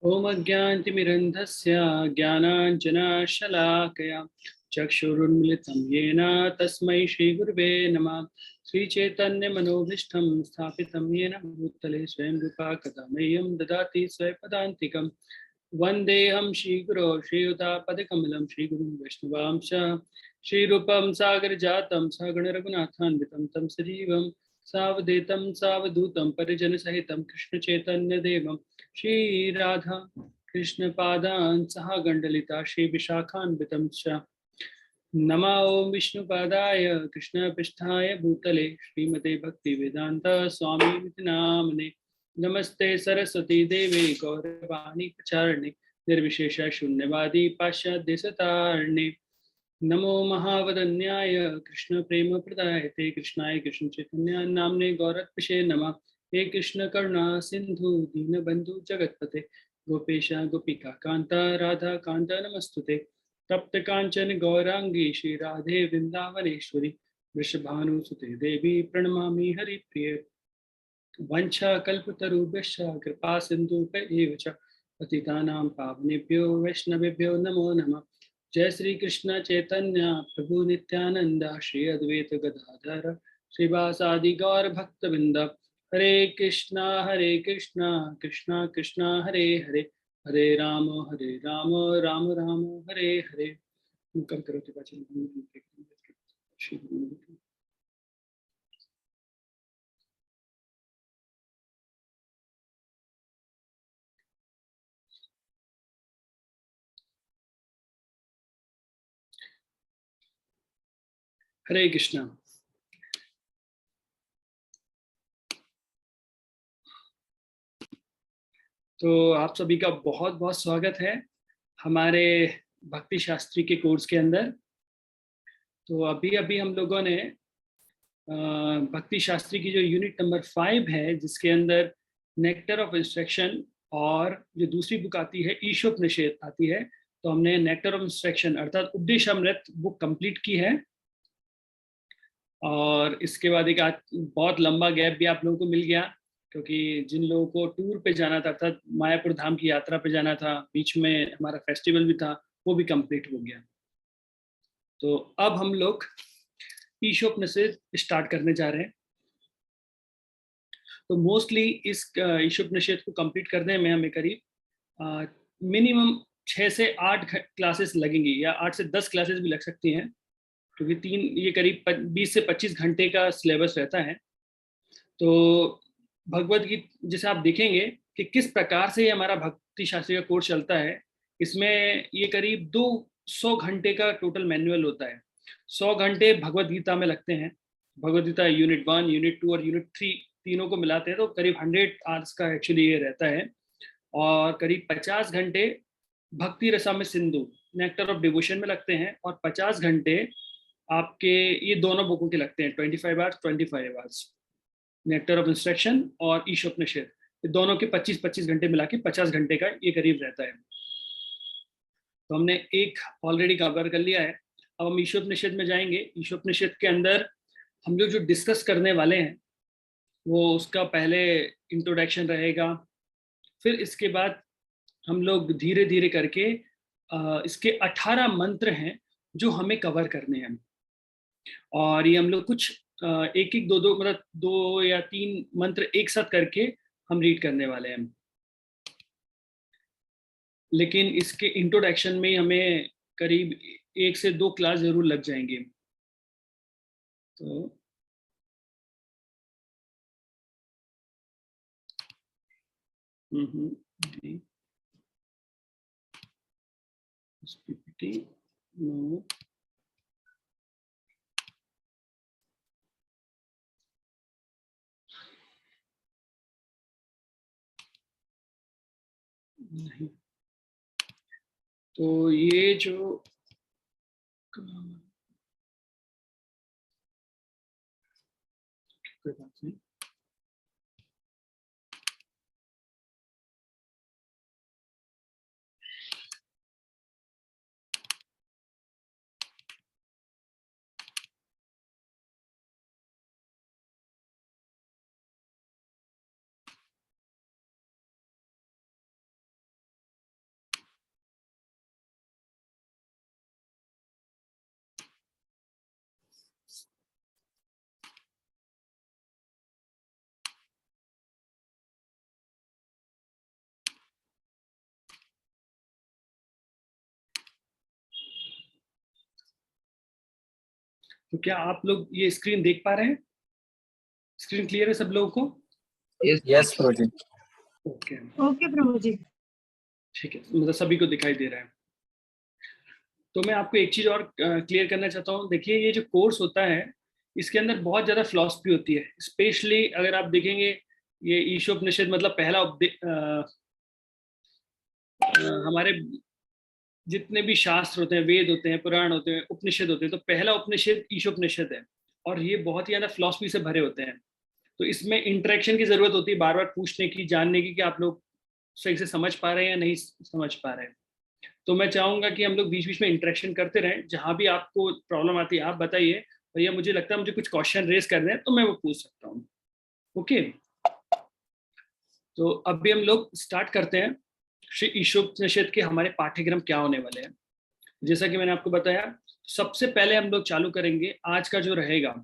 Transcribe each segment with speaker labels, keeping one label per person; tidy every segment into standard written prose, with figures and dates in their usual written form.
Speaker 1: ओम अज्ञानतिमिरन्धस्य ज्ञानाञ्जनशलाकया चक्षुरुन्मिलितं येन तस्मै श्रीगुरुवे नमः। श्रीचैतन्यमनोभीष्टं स्थापितं येन भूतले स्वयं रूपा कदा मह्यं ददाति स्वपदान्तिकं। वन्देऽहं श्रीगुरो श्रीयुतापदकमलं श्रीगुरुं वैष्णवांश श्रीरूपं सागरजातं सगणरघुनाथान्वितं तं सजीवं सावधूतं सावधूतं परिजनसहितं कृष्णचैतन्यदेवं श्रीराधा कृष्णपादान् सह गण्डलिता श्रीविशाखान्वितं च नमा ओं विष्णुपादाय कृष्णपृष्ठाय भूतले श्रीमते भक्तिवेदांत स्वामी नामने नमस्ते सरस्वती देवे गौरवाणी प्रचारणे निर्विशेष शून्यवादी पाश्चात्य सतारणे नमो महावदन्याय कृष्ण प्रेम प्रदायते कृष्णाय कृष्ण चैतन्य नामने गौरत्पिषे नमः। हे कृष्ण करुणा सिंधु दीनबंधु जगतपते गोपेश गोपिका कांता राधा कांता नमस्तुते तप्त कांचन गौरांगी श्री राधे वृंदावनेश्वरी वृषभानुसुते देवी प्रणमामि हरिप्रिये वंशा कल्पतरुभ्यश्च कृपा सिन्धुभ्य च पतितानां पावनेभ्यो वैष्णवेभ्यो नमो नमः। जय श्री कृष्ण चैतन्य प्रभु नित्यानंद श्री अद्वैत गदाधर श्रीवासादि गौर भक्तवृंद हरे कृष्णा कृष्णा कृष्णा हरे हरे हरे राम राम राम हरे हरे। हरे कृष्णा। तो आप सभी का बहुत बहुत स्वागत है हमारे भक्ति शास्त्री के कोर्स के अंदर। तो अभी अभी हम लोगों ने भक्ति शास्त्री की जो यूनिट नंबर 5 है, जिसके अंदर नेक्टर ऑफ इंस्ट्रक्शन और जो दूसरी बुक आती है ईशोपनिषद आती है, तो हमने नेक्टर ऑफ इंस्ट्रक्शन अर्थात उपदेशामृत बुक कंप्लीट की है। और इसके बाद एक आज बहुत लंबा गैप भी आप लोगों को मिल गया, क्योंकि जिन लोगों को टूर पे जाना था अर्थात मायापुर धाम की यात्रा पे जाना था, बीच में हमारा फेस्टिवल भी था, वो भी कंप्लीट हो गया। तो अब हम लोग ईशोपनिषद स्टार्ट करने जा रहे हैं। तो मोस्टली इस ईशोपनिषद को कंप्लीट करने में हमें करीब मिनिमम 6 से 8 क्लासेस लगेंगी, या 8 से 10 क्लासेस भी लग सकती हैं, क्योंकि ये करीब 20 से 25 घंटे का सिलेबस रहता है। तो भगवत गीता जैसे आप देखेंगे कि किस प्रकार से ये हमारा भक्ति शास्त्री का कोर्स चलता है, इसमें ये करीब 200 घंटे का टोटल मैनुअल होता है। 100 घंटे भगवत गीता में लगते हैं। भगवत गीता यूनिट 1, यूनिट 2 और यूनिट 3 तीनों को मिलाते हैं तो करीब 100 आवर्स का एक्चुअली ये रहता है। और करीब 50 घंटे भक्ति Rasamrita Sindhu nectar of devotion में लगते हैं, और 50 घंटे आपके ये दोनों बुकों के लगते हैं, 25 hours 25 hours nectar of instruction और ईशोपनिषद, दोनों के 25-25 घंटे मिला के 50 घंटे का ये करीब रहता है। तो हमने एक ऑलरेडी कवर कर लिया है। अब हम ईशोपनिषद में जाएंगे। ईशोपनिषद के अंदर हम लोग जो डिस्कस करने वाले हैं वो उसका पहले इंट्रोडक्शन रहेगा, फिर इसके बाद हम लोग धीरे धीरे करके इसके 18 मंत्र हैं जो हमें कवर करने हैं। और ये हम लोग कुछ एक एक दो दो मतलब 2 या 3 मंत्र एक साथ करके हम रीड करने वाले हैं। लेकिन इसके इंट्रोडक्शन में हमें करीब 1 से 2 क्लास जरूर लग जाएंगे। तो जी, पीपीटी नो, नहीं। तो ये जो कोई बात नहीं। तो क्या आप लोग ये स्क्रीन देख पा रहे हैं? स्क्रीन क्लियर है सब लोगों को?
Speaker 2: यस प्रभु जी।
Speaker 1: ओके
Speaker 3: ओके प्रभु जी।
Speaker 1: ठीक है, मतलब सभी को दिखाई दे रहा है। तो मैं आपको एक चीज और क्लियर करना चाहता हूँ। देखिए, ये जो कोर्स होता है इसके अंदर बहुत ज्यादा फिलॉसफी होती है। स्पेशली अगर आप देखेंगे, ये ईशोपनिषद मतलब पहला हमारे जितने भी शास्त्र होते हैं, वेद होते हैं, पुराण होते हैं, उपनिषद होते हैं, तो पहला उपनिषद ईशोपनिषद है। और ये बहुत ही ज्यादा फिलॉसफी से भरे होते हैं। तो इसमें इंटरेक्शन की जरूरत होती है, बार बार पूछने की, जानने की कि आप लोग सही से समझ पा रहे हैं या नहीं समझ पा रहे हैं। तो मैं चाहूंगा कि हम लोग बीच बीच में इंटरेक्शन करते रहें। जहां भी आपको प्रॉब्लम आती है आप बताइए, भैया मुझे लगता है मुझे कुछ क्वेश्चन रेज करने हैं, तो मैं वो पूछ सकता हूँ। ओके, तो अभी हम लोग स्टार्ट करते हैं। श्री ईशोपनिषद के हमारे पाठ्यक्रम क्या होने वाले हैं। जैसा कि मैंने आपको बताया, सबसे पहले हम लोग चालू करेंगे आज का जो रहेगा,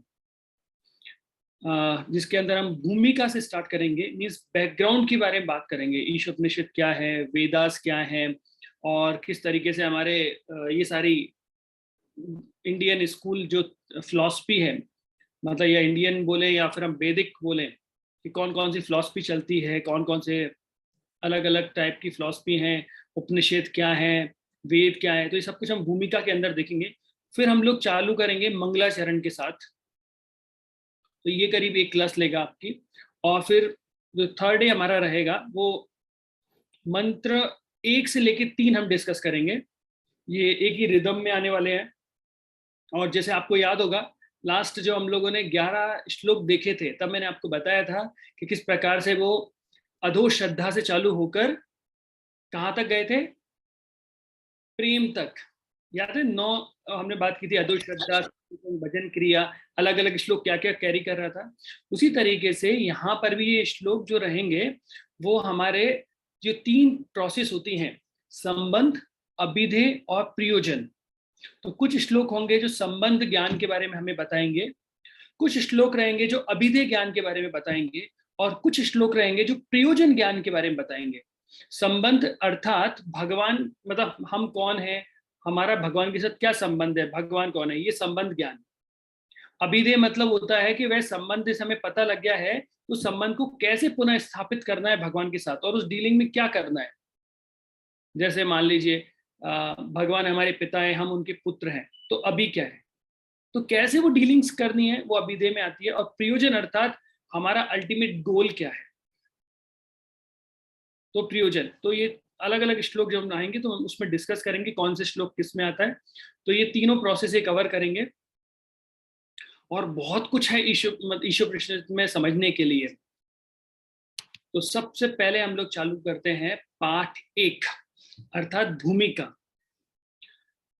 Speaker 1: जिसके अंदर हम भूमिका से स्टार्ट करेंगे। मींस बैकग्राउंड के बारे में बात करेंगे, ईशोपनिषद क्या है, वेदास क्या है, और किस तरीके से हमारे ये सारी इंडियन स्कूल जो फिलॉसफी है, मतलब या इंडियन बोले या फिर हम वैदिक बोले, कि कौन कौन सी फिलॉसफी चलती है, कौन कौन से अलग अलग टाइप की फिलॉसफी हैं, उपनिषद क्या है, वेद क्या है, तो ये सब कुछ हम भूमिका के अंदर देखेंगे। फिर हम लोग चालू करेंगे मंगलाचरण के साथ। तो ये करीब एक क्लास लेगा आपकी। और फिर जो थर्ड डे हमारा रहेगा वो मंत्र 1 से लेकर 3 हम डिस्कस करेंगे। ये एक ही रिदम में आने वाले हैं। और जैसे आपको याद होगा, लास्ट जो हम लोगों ने 11 श्लोक देखे थे, तब मैंने आपको बताया था कि किस प्रकार से वो अधो श्रद्धा से चालू होकर कहाँ तक गए थे, प्रेम तक। याद है 9 हमने बात की थी, अधो श्रद्धा, भजन क्रिया, अलग अलग श्लोक क्या क्या कैरी कर रहा था। उसी तरीके से यहाँ पर भी ये श्लोक जो रहेंगे वो हमारे जो 3 प्रोसेस होती हैं, संबंध, अभिधेय और प्रयोजन। तो कुछ श्लोक होंगे जो संबंध ज्ञान के बारे में हमें बताएंगे, कुछ श्लोक रहेंगे जो अभिधेय ज्ञान के बारे में बताएंगे, और कुछ श्लोक रहेंगे जो प्रयोजन ज्ञान के बारे में बताएंगे। संबंध अर्थात भगवान, मतलब हम कौन है, हमारा भगवान के साथ क्या संबंध है, भगवान कौन है, ये संबंध ज्ञान। अभिधेय मतलब होता है कि वह संबंध से हमें पता लग गया है, तो संबंध को कैसे पुनः स्थापित करना है भगवान के साथ, और उस डीलिंग में क्या करना है। जैसे मान लीजिए भगवान हमारे पिता है, हम उनके पुत्र हैं, तो अभी क्या है, तो कैसे वो डीलिंग्स करनी है वो अभिधेय में आती है। और प्रयोजन अर्थात हमारा अल्टीमेट गोल क्या है, तो प्रयोजन। तो ये अलग अलग श्लोक जब हम आएंगे तो हम उसमें डिस्कस करेंगे कौन से श्लोक किस में आता है। तो ये तीनों प्रोसेस ये कवर करेंगे। और बहुत कुछ है ईशोपनिषद में समझने के लिए। तो सबसे पहले हम लोग चालू करते हैं पाठ 1 अर्थात भूमिका।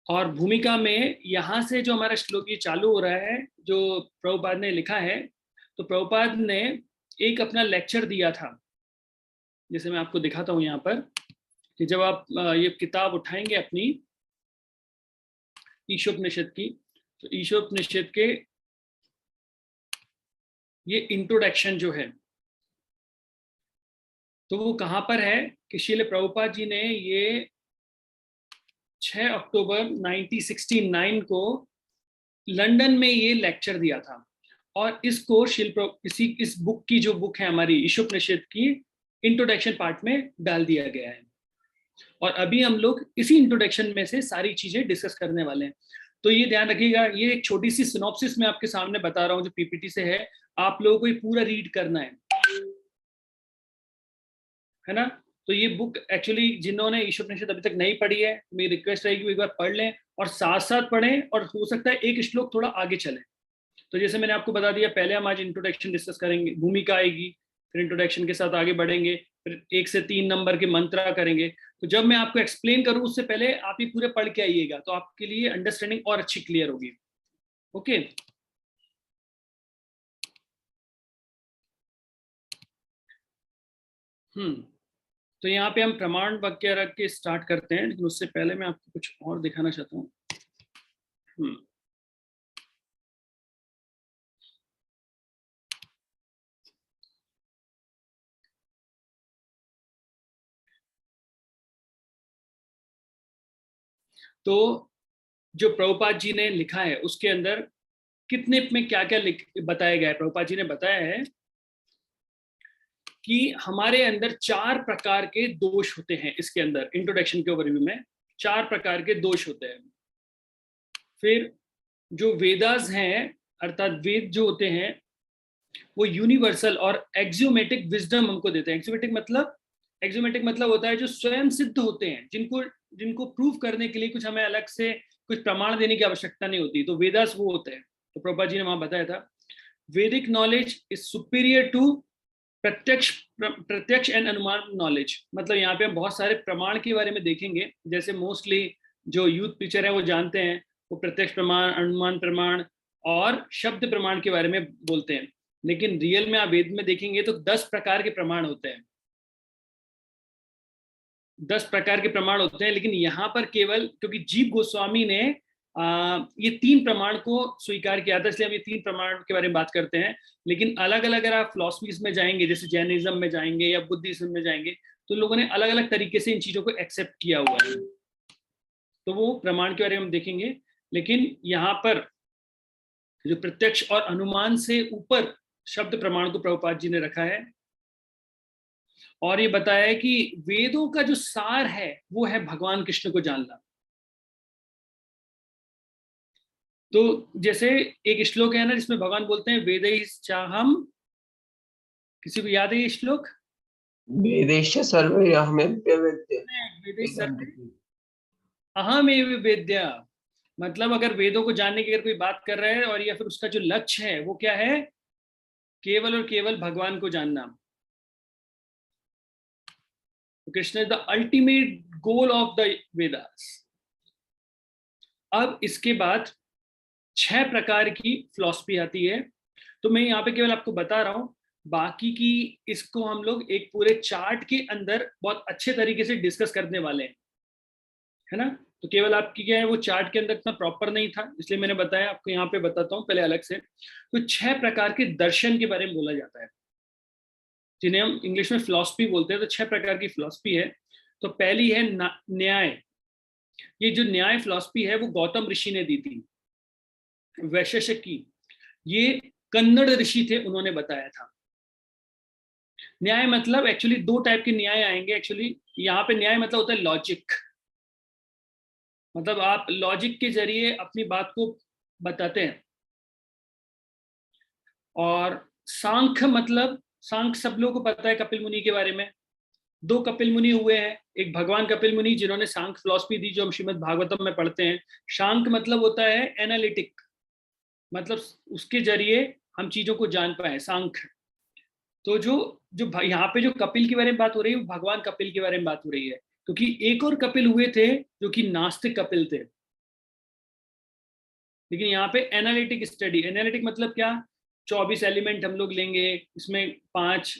Speaker 1: और भूमिका में यहाँ से जो हमारा श्लोक ये चालू हो रहा है, जो प्रभुपाद ने लिखा है, तो प्रभुपाद ने एक अपना लेक्चर दिया था, जैसे मैं आपको दिखाता हूँ यहाँ पर, कि जब आप ये किताब उठाएंगे अपनी ईशोपनिषद की, तो ईशोपनिषद के ये इंट्रोडक्शन जो है, तो वो कहाँ पर है कि श्रील प्रभुपाद जी ने ये 6 अक्टूबर 1969 को लंदन में ये लेक्चर दिया था। और इसको इस बुक की जो बुक है हमारी ईशोपनिषद की, इंट्रोडक्शन पार्ट में डाल दिया गया है। और अभी हम लोग इसी इंट्रोडक्शन में से सारी चीजें डिस्कस करने वाले हैं। तो ये ध्यान रखिएगा, ये एक छोटी सी सिनॉप्सिस मैं आपके सामने बता रहा हूँ जो पीपीटी से है, आप लोगों को ये पूरा रीड करना है ना। तो ये बुक एक्चुअली जिन्होंने ईशोपनिषद अभी तक नहीं पढ़ी है, मेरी रिक्वेस्ट रहेगी वो एक बार पढ़ लें, और साथ साथ पढ़ें, और हो सकता है एक श्लोक थोड़ा आगे चले। तो जैसे मैंने आपको बता दिया, पहले हम आज इंट्रोडक्शन डिस्कस करेंगे, भूमिका आएगी, फिर इंट्रोडक्शन के साथ आगे बढ़ेंगे, फिर 1 से 3 नंबर के मंत्रा करेंगे। तो जब मैं आपको एक्सप्लेन करूं उससे पहले आप ये पूरे पढ़ के आइएगा, तो आपके लिए अंडरस्टैंडिंग और अच्छी क्लियर होगी। ओके, तो यहाँ पे हम प्रमाण वाक्य रख के स्टार्ट करते हैं, लेकिन उससे पहले मैं आपको कुछ और दिखाना चाहता हूँ। तो जो प्रभुपाद जी ने लिखा है उसके अंदर कितने में क्या क्या बताया गया है। प्रभुपाद जी ने बताया है कि हमारे अंदर 4 प्रकार के दोष होते हैं। इसके अंदर इंट्रोडक्शन के ओवरव्यू में 4 प्रकार के दोष होते हैं। फिर जो वेदास हैं, अर्थात वेद जो होते हैं, वो यूनिवर्सल और एक्सियोमेटिक विजडम हमको देते हैं। एक्सियोमेटिक मतलब होता है जो स्वयं सिद्ध होते हैं, जिनको प्रूव करने के लिए कुछ हमें अलग से कुछ प्रमाण देने की आवश्यकता नहीं होती, तो वेदास वो होते हैं। तो प्रभुपाद जी ने वहां बताया था, वैदिक नॉलेज इज सुपीरियर टू प्रत्यक्ष एंड अनुमान नॉलेज। मतलब यहाँ पे हम बहुत सारे प्रमाण के बारे में देखेंगे। जैसे मोस्टली जो यूथ टीचर है वो जानते हैं, वो प्रत्यक्ष प्रमाण, अनुमान प्रमाण और शब्द प्रमाण के बारे में बोलते हैं। लेकिन रियल में आप वेद में देखेंगे तो 10 प्रकार के प्रमाण होते हैं। 10 प्रकार के प्रमाण होते हैं। लेकिन यहाँ पर केवल क्योंकि जीव गोस्वामी ने ये 3 प्रमाण को स्वीकार किया था, इसलिए हम ये 3 प्रमाण के बारे में बात करते हैं। लेकिन अलग अलग अगर आप फिलॉसफीज में जाएंगे, जैसे जैनिज्म में जाएंगे या बुद्धिज्म में जाएंगे, तो लोगों ने अलग अलग तरीके से इन चीजों को एक्सेप्ट किया हुआ है। तो वो प्रमाण के बारे में हम देखेंगे। लेकिन यहाँ पर जो प्रत्यक्ष और अनुमान से ऊपर शब्द प्रमाण को प्रभुपाद जी ने रखा है, और ये बताया है कि वेदों का जो सार है वो है भगवान कृष्ण को जानना। तो जैसे एक श्लोक है ना जिसमें भगवान बोलते हैं वेदैश्चाहम, किसी को याद है ये श्लोक?
Speaker 2: वेदैश्च सर्वे अहमेव
Speaker 1: अहमेव वेद्या। मतलब अगर वेदों को जानने की अगर कोई बात कर रहा है और या फिर उसका जो लक्ष्य है वो क्या है, केवल और केवल भगवान को जानना। Krishna is the ultimate goal of the Vedas. अब इसके बाद 6 प्रकार की फिलॉसफी आती है। तो मैं यहाँ पे केवल आपको बता रहा हूँ, बाकी की इसको हम लोग एक पूरे चार्ट के अंदर बहुत अच्छे तरीके से डिस्कस करने वाले हैं, है ना। तो केवल आपकी क्या है, वो चार्ट के अंदर इतना प्रॉपर नहीं था, इसलिए मैंने बताया आपको। यहाँ पे बताता हूँ पहले अलग से। तो 6 प्रकार के दर्शन के बारे में बोला जाता है, जिन्हें हम इंग्लिश में फिलॉसफी बोलते हैं। तो 6 प्रकार की फिलॉसफी है। तो पहली है न्याय। ये जो न्याय फिलॉसफी है वो गौतम ऋषि ने दी थी, वैशेषिकी। ये कन्नड़ ऋषि थे, उन्होंने बताया था। न्याय मतलब एक्चुअली 2 टाइप के न्याय आएंगे। एक्चुअली यहाँ पे न्याय मतलब होता है लॉजिक, मतलब आप लॉजिक के जरिए अपनी बात को बताते हैं। और सांख्य मतलब, सांख्य सब लोगों को पता है कपिल मुनि के बारे में। 2 कपिल मुनि हुए हैं, एक भगवान कपिल मुनि जिन्होंने सांख्य फिलॉसफी दी, जो हम श्रीमद् भागवतम में पढ़ते हैं। सांख्य मतलब होता है एनालिटिक, मतलब उसके जरिए हम चीजों को जान पाए, सांख्य। तो जो जो यहाँ पे जो कपिल के बारे में बात हो रही है, वो भगवान कपिल के बारे में बात हो रही है। क्योंकि एक और कपिल हुए थे जो कि नास्तिक कपिल थे। लेकिन यहाँ पे एनालिटिक स्टडी, एनालिटिक मतलब क्या, 24 एलिमेंट हम लोग लेंगे, इसमें 5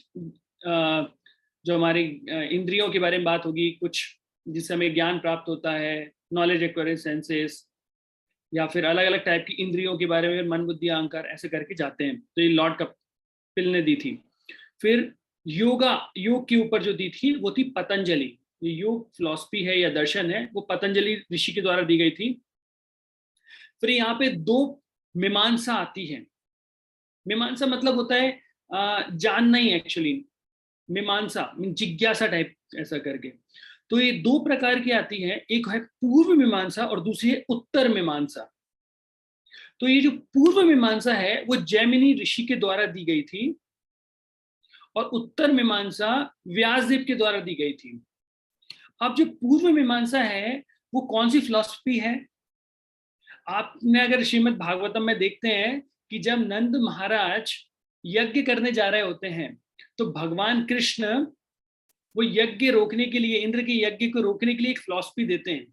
Speaker 1: जो हमारी इंद्रियों के बारे में बात होगी, कुछ जिससे हमें ज्ञान प्राप्त होता है, नॉलेज एक्वायरिंग सेंसेस, या फिर अलग अलग टाइप की इंद्रियों के बारे में, मन बुद्धि अहंकार, ऐसे करके जाते हैं। तो ये लॉर्ड कपिल ने दी थी। फिर योग के ऊपर जो दी थी वो थी पतंजलि। ये योग फिलॉसफी है या दर्शन है, वो पतंजलि ऋषि के द्वारा दी गई थी। फिर यहाँ पे 2 मीमांसा आती है। मीमांसा मतलब होता है जानना ही एक्चुअली, मीमांसा जिज्ञासा टाइप ऐसा करके। तो ये 2 प्रकार की आती है, एक है पूर्व मीमांसा और दूसरी है उत्तर मीमांसा। तो ये जो पूर्व मीमांसा है वो जैमिनी ऋषि के द्वारा दी गई थी, और उत्तर मीमांसा व्यासदेव के द्वारा दी गई थी। अब जो पूर्व मीमांसा है वो कौन सी फिलॉसफी है, आपने अगर श्रीमद् भागवतम में देखते हैं कि जब नंद महाराज यज्ञ करने जा रहे होते हैं, तो भगवान कृष्ण वो यज्ञ रोकने के लिए, इंद्र के यज्ञ को रोकने के लिए एक फिलॉसफी देते हैं,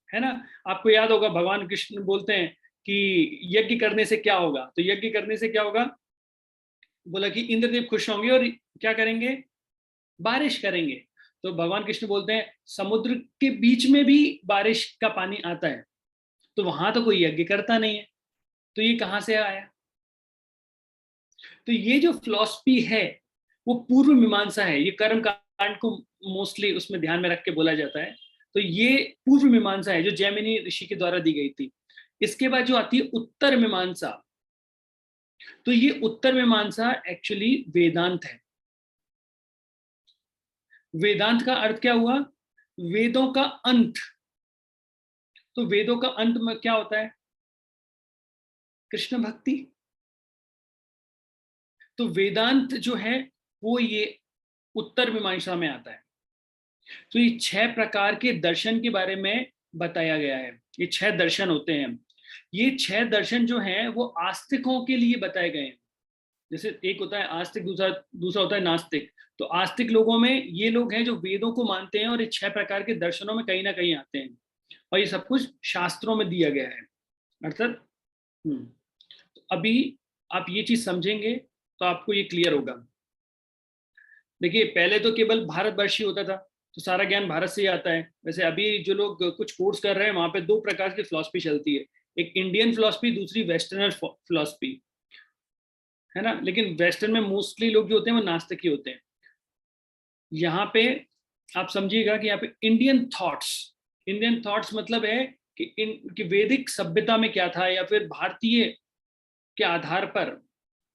Speaker 1: है ना। आपको याद होगा भगवान कृष्ण बोलते हैं कि यज्ञ करने से क्या होगा, तो यज्ञ करने से क्या होगा, बोला कि इंद्रदेव खुश होंगे और क्या करेंगे, बारिश करेंगे। तो भगवान कृष्ण बोलते हैं समुद्र के बीच में भी बारिश का पानी आता है, तो वहां तो कोई यज्ञ करता नहीं है, तो ये कहां से आया। तो ये जो फिलॉसफी है वो पूर्व मीमांसा है। ये कर्म कांड को मोस्टली उसमें ध्यान में रख के बोला जाता है। तो ये पूर्व मीमांसा है जो जैमिनी ऋषि के द्वारा दी गई थी। इसके बाद जो आती है उत्तर मीमांसा, तो ये उत्तर मीमांसा एक्चुअली वेदांत है। वेदांत का अर्थ क्या हुआ? वेदों का अंत। तो वेदों का अंत में क्या होता है? कृष्ण भक्ति। तो वेदांत जो है वो ये उत्तर मीमांसा में आता है। तो ये 6 प्रकार के दर्शन के बारे में बताया गया है। ये 6 दर्शन होते हैं। ये 6 दर्शन जो हैं वो आस्तिकों के लिए बताए गए हैं। जैसे एक होता है आस्तिक, दूसरा दूसरा होता है नास्तिक। तो आस्तिक लोगों में ये लोग हैं जो वेदों को मानते हैं और ये 6 प्रकार के दर्शनों में कहीं ना कहीं आते हैं, और ये सब कुछ शास्त्रों में दिया गया है अर्थात। तो अभी आप ये चीज समझेंगे तो आपको ये क्लियर होगा। देखिए, पहले तो केवल भारतवर्षी होता था, तो सारा ज्ञान भारत से ही आता है। वैसे अभी जो लोग कुछ कोर्स कर रहे हैं वहां पे 2 प्रकार की फिलॉसफी चलती है, एक इंडियन फिलॉसफी, दूसरी वेस्टर्नर फिलॉसफी, है ना। लेकिन वेस्टर्न में मोस्टली लोग जो होते हैं वो नास्तिक ही होते हैं। यहाँ पे आप समझिएगा कि यहाँ पे इंडियन थॉट्स मतलब है कि वैदिक सभ्यता में क्या था, या फिर भारतीय के आधार पर,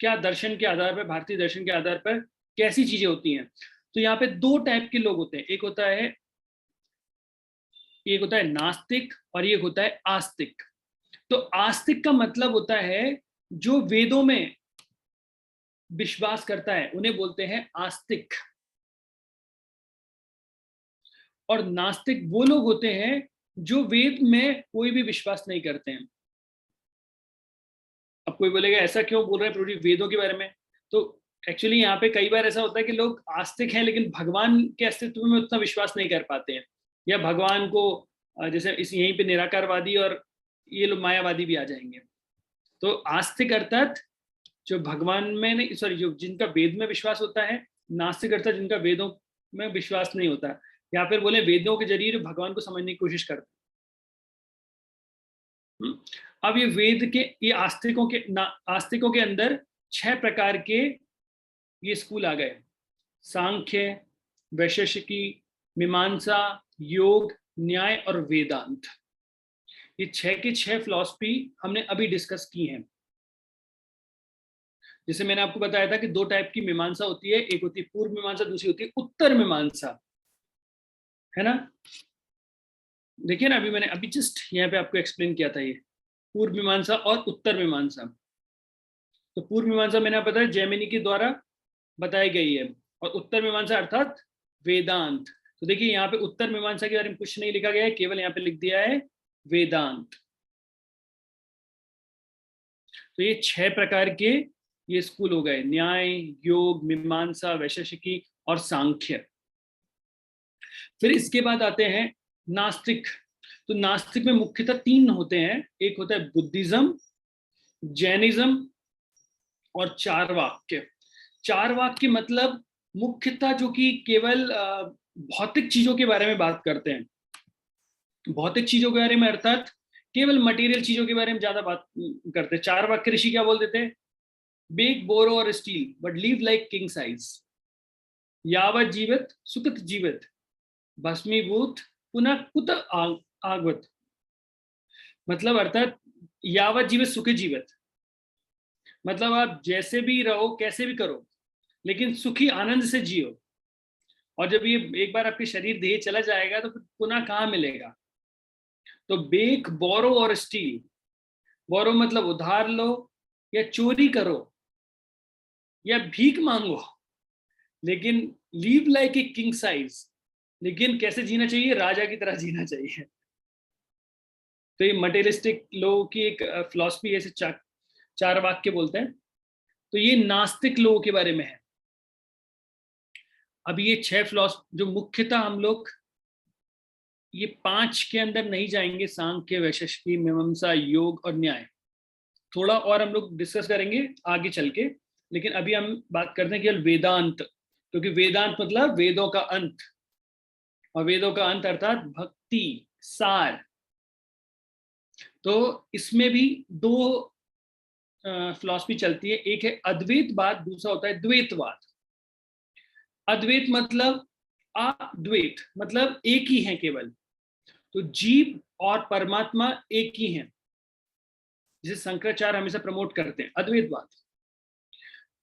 Speaker 1: क्या दर्शन के आधार पर, भारतीय दर्शन के आधार पर कैसी चीजें होती हैं। तो यहाँ पे 2 टाइप के लोग होते हैं, एक होता है नास्तिक और एक होता है आस्तिक। तो आस्तिक का मतलब होता है जो वेदों में विश्वास करता है, उन्हें बोलते हैं आस्तिक। और नास्तिक वो लोग होते हैं जो वेद में कोई भी विश्वास नहीं करते हैं। अब कोई बोलेगा ऐसा क्यों बोल रहे हैं प्रभु जी वेदों के बारे में? तो एक्चुअली यहाँ पे कई बार ऐसा होता है कि लोग आस्तिक हैं लेकिन भगवान के अस्तित्व में उतना विश्वास नहीं कर पाते हैं, या भगवान को जैसे इस यहीं पे निराकारवादी और ये लोग मायावादी भी आ जाएंगे। तो आस्तिक अर्थात जो भगवान में नहीं, सॉरी, जो जिनका वेद में विश्वास होता है। नास्तिक अर्थात जिनका वेदों में विश्वास नहीं होता, या फिर बोले वेदों के जरिए भगवान को समझने की कोशिश करते। अब ये वेद के, ये आस्तिकों के अंदर 6 प्रकार के ये स्कूल आ गए। सांख्य, वैशेषिकी, मीमांसा, योग, न्याय और वेदांत। ये 6 की 6 फिलॉसफी हमने अभी डिस्कस की हैं। जैसे मैंने आपको बताया था कि 2 टाइप की मीमांसा होती है, एक होती है पूर्व मीमांसा, दूसरी होती है उत्तर मीमांसा, है ना। देखिए ना, अभी मैंने अभी जस्ट यहाँ पे आपको एक्सप्लेन किया था, ये पूर्व मीमांसा और उत्तर मीमांसा। तो पूर्व मीमांसा मैंने आप बताया जैमिनी के द्वारा बताई गई है, और उत्तर मीमांसा अर्थात वेदांत। तो देखिए यहाँ पे उत्तर मीमांसा के बारे में कुछ नहीं लिखा गया है, केवल यहाँ पे लिख दिया है वेदांत। तो ये 6 प्रकार के ये स्कूल हो गए, न्याय, योग, मीमांसा, वैशेषिकी और सांख्य। फिर इसके बाद आते हैं नास्तिक। तो नास्तिक में मुख्यतः 3 होते हैं, एक होता है बुद्धिज्म, जैनिज्म और चारवाक्य। चारवाक्य मतलब मुख्यतः जो कि केवल भौतिक चीजों के बारे में बात करते हैं। भौतिक चीजों के बारे में अर्थात केवल मटेरियल चीजों के बारे में ज्यादा बात करते हैं। चारवाक्य ऋषि क्या बोलते थे? बेक, बोरो और steel, but leave like king size. यावत जीवित सुकृत जीवित, भस्मीभूत पुनः कुत आगवत। मतलब अर्थात यावत जीवित सुखी जीवित, मतलब आप जैसे भी रहो, कैसे भी करो, लेकिन सुखी आनंद से जियो। और जब ये एक बार आपके शरीर देह चला जाएगा तो फिर पुनः कहाँ मिलेगा? तो बेक, बोरो और स्टील। बोरो मतलब उधार लो या चोरी करो या भीख मांगो, लेकिन leave like a king size. लेकिन कैसे जीना चाहिए? राजा की तरह जीना चाहिए। तो ये मटेरियलिस्टिक लोगों की एक फिलॉसफी, ऐसे 4 वाक्य बोलते हैं। तो ये नास्तिक लोगों के बारे में है। अब ये 6 फिलॉसफी जो मुख्यतः हम लोग ये 5 के अंदर नहीं जाएंगे, सांख्य, वैशेषिकी, मीमांसा, योग और न्याय। थोड़ा और हम लोग डिस्कस करेंगे आगे चल के, लेकिन अभी हम बात करते हैं केवल वेदांत, क्योंकि वेदांत मतलब वेदों का अंत, और वेदों का अंत अर्थात भक्ति सार। तो इसमें भी 2 फिलॉसफी चलती है, एक है अद्वैतवाद, दूसरा होता है द्वैतवाद। अद्वैत मतलब अद्वैत मतलब एक ही है केवल। तो जीव और परमात्मा एक ही हैं। जिसे शंकराचार्य हमेशा प्रमोट करते हैं, अद्वैतवाद।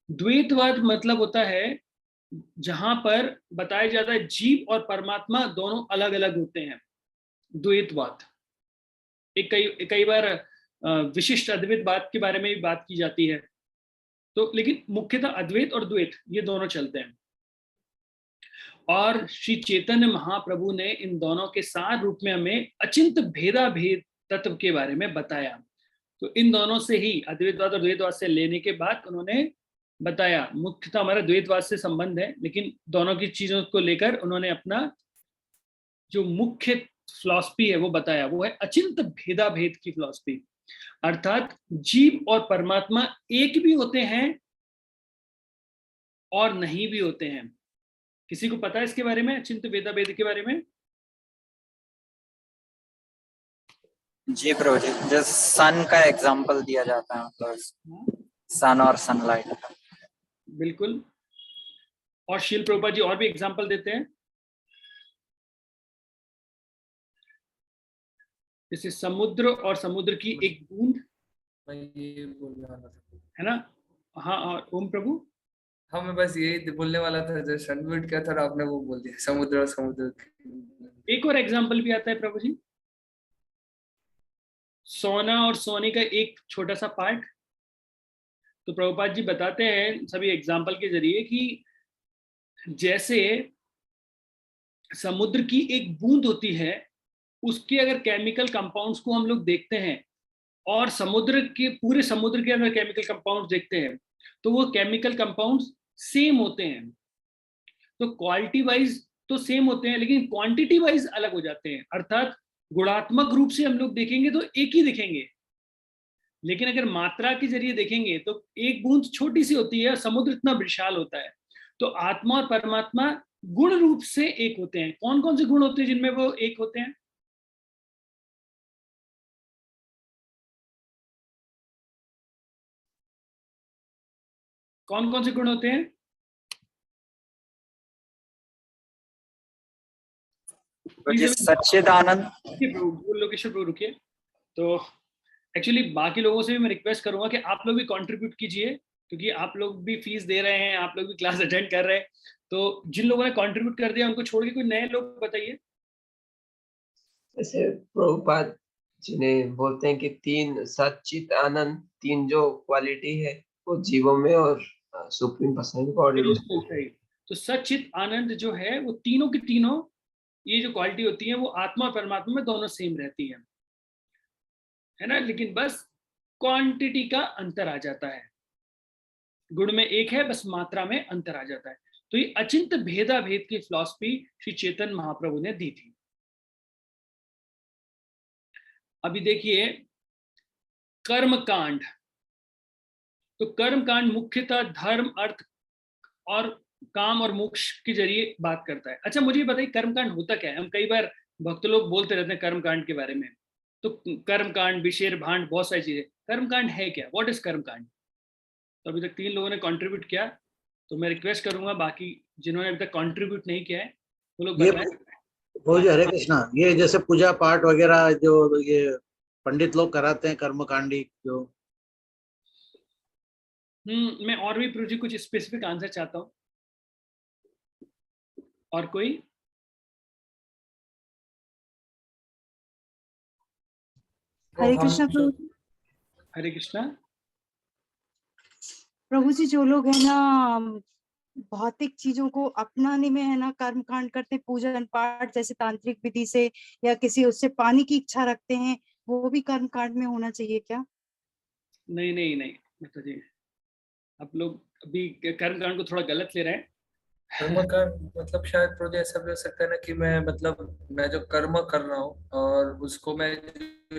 Speaker 1: द्वैतवाद मतलब होता है जहां पर बताया जाता है जीव और परमात्मा दोनों अलग अलग होते हैं, द्वैतवाद। एक कई कई बार विशिष्ट अद्वैतवाद के बारे में भी बात की जाती है, तो लेकिन मुख्यतः अद्वैत और द्वैत ये दोनों चलते हैं। और श्री चैतन्य महाप्रभु ने इन दोनों के सार रूप में हमें अचिंत भेदा भेद तत्व के बारे में बताया। तो इन दोनों से ही, अद्वैतवाद और द्वैतवाद से लेने के बाद उन्होंने बताया, मुख्यतः हमारा द्वैतवाद से संबंध है, लेकिन दोनों की चीजों को लेकर उन्होंने अपना जो मुख्य फिलॉसफी है वो बताया, वो है अचिंत भेदा भेद की फिलॉसफी। अर्थात जीव और परमात्मा एक भी होते हैं और नहीं भी होते हैं। किसी को पता है इसके बारे में, अचिंत भेदा भेद के बारे में?
Speaker 3: जी प्रभु जी, जैसे सन का एग्जांपल दिया जाता है, मतलब सन और सनलाइट।
Speaker 1: बिल्कुल। और शील प्रभुपाद जी और भी एग्जांपल देते हैं, जैसे समुद्र और समुद्र की एक बूंद,
Speaker 4: ये बोलने वाला था,
Speaker 1: है ना? हाँ, और ओम प्रभु।
Speaker 4: हाँ मैं बस यही बोलने वाला था, जो सनमिट क्या था आपने वो बोल दिया, समुद्र और समुद्र।
Speaker 1: एक और एग्जांपल भी आता है प्रभु जी, सोना और सोने का एक छोटा सा पार्ट। तो प्रभुपाद जी बताते हैं सभी एग्जांपल के जरिए कि जैसे समुद्र की एक बूंद होती है, उसके अगर केमिकल कंपाउंड्स को हम लोग देखते हैं और समुद्र के पूरे समुद्र के अंदर केमिकल कंपाउंड्स देखते हैं, तो वो केमिकल कंपाउंड्स सेम होते हैं। तो क्वालिटी वाइज तो सेम होते हैं, लेकिन क्वांटिटी वाइज अलग हो जाते हैं। अर्थात गुणात्मक रूप से हम लोग देखेंगे तो एक ही दिखेंगे, लेकिन अगर मात्रा के जरिए देखेंगे तो एक बूंद छोटी सी होती है, समुद्र इतना विशाल होता है। तो आत्मा और परमात्मा गुण रूप से एक होते हैं। कौन कौन से गुण होते हैं जिनमें वो एक होते हैं? कौन कौन से गुण होते हैं?
Speaker 3: सच्चिदानंद।
Speaker 1: लोकेश्वर प्रभु रुकिए। तो एक्चुअली बाकी लोगों से भी मैं रिक्वेस्ट करूंगा कि आप लोग भी कंट्रीब्यूट कीजिए, क्योंकि आप लोग भी फीस दे रहे हैं, आप लोग भी क्लास अटेंड कर रहे हैं। तो जिन लोगों ने कंट्रीब्यूट कर दिया उनको छोड़ के कोई नए लोग बताइए।
Speaker 2: जैसे प्रभुपाद जी ने बोलते हैं कि तीन सच्चित आनंद, तीन जो क्वालिटी है वो जीवों में और सुप्रीम पर्सनैलिटी बॉडी में।
Speaker 1: तो सच्चित आनंद जो है वो तीनों की तीनों ये जो क्वालिटी होती है वो आत्मा और परमात्मा में दोनों सेम रहती है ना? लेकिन बस क्वांटिटी का अंतर आ जाता है। गुण में एक है, बस मात्रा में अंतर आ जाता है। तो ये अचिंत भेदा भेद की फिलॉसफी श्री चैतन्य महाप्रभु ने दी थी। अभी देखिए कर्म कांड। तो कर्म कांड मुख्यतः धर्म, अर्थ और काम और मोक्ष के जरिए बात करता है। अच्छा मुझे बताइए कर्म कांड होता क्या है? हम कई बार भक्त लोग बोलते रहते हैं कर्म कांड के बारे में। तो कर्म कांड, विशेर भांड, बहुत सारी चीजें। कर्म कांड है क्या? व्हाट इज कर्म कांड? तो अभी तक 3 लोगों ने कंट्रीब्यूट किया, तो मैं रिक्वेस्ट करूंगा बाकी जिन्होंने अभी तक कंट्रीब्यूट नहीं किया है वो लोग बताएं।
Speaker 5: वो जो हरे कृष्णा, ये जैसे पूजा पाठ वगैरह जो ये पंडित लोग कराते हैं कर्मकांडी जो।
Speaker 1: मैं और भी प्रभु जी कुछ स्पेसिफिक आंसर चाहता हूँ। और कोई?
Speaker 6: हरे कृष्णा प्रभु।
Speaker 1: हरे कृष्णा
Speaker 6: प्रभु जी, जो लोग है ना भौतिक चीजों को अपनाने में है ना कर्म कांड करते, पूजन पाठ जैसे तांत्रिक विधि से या किसी उससे पाने की इच्छा रखते हैं, वो भी कर्म कांड में होना चाहिए क्या?
Speaker 1: नहीं नहीं नहीं माता जी, आप लोग अभी कर्म कांड को थोड़ा गलत ले रहे हैं।
Speaker 4: कर्म कांड मतलब शायद प्रोजे ऐसा भी हो सकता है ना कि मैं मतलब मैं जो कर्म कर रहा हूँ और उसको मैं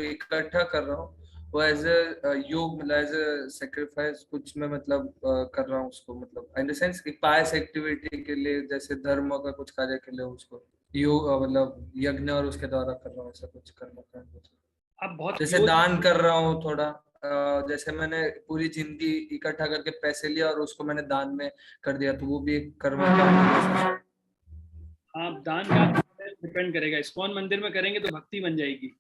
Speaker 4: इकट्ठा कर रहा हूँ, वो एज अ योग मतलब एज अ सेक्रीफाइस कुछ मैं मतलब कर रहा हूँ उसको, मतलब इन द सेंस कि पायस एक्टिविटी के लिए, जैसे धर्म का कुछ कार्य के लिए उसको योग मतलब यज्ञ और उसके द्वारा कर रहा हूँ, ऐसा कुछ कर्म कांड।
Speaker 1: आप बहुत
Speaker 4: जैसे दान कर रहा हूँ थोड़ा, जैसे मैंने पूरी जिंदगी इकट्ठा करके पैसे लिया और उसको मैंने दान में कर दिया, तो वो भी एक कर्म कांड।
Speaker 1: आप दान का डिपेंड करेगा। इस्कॉन मंदिर में करेंगे तो भक्ति बन जाएगी,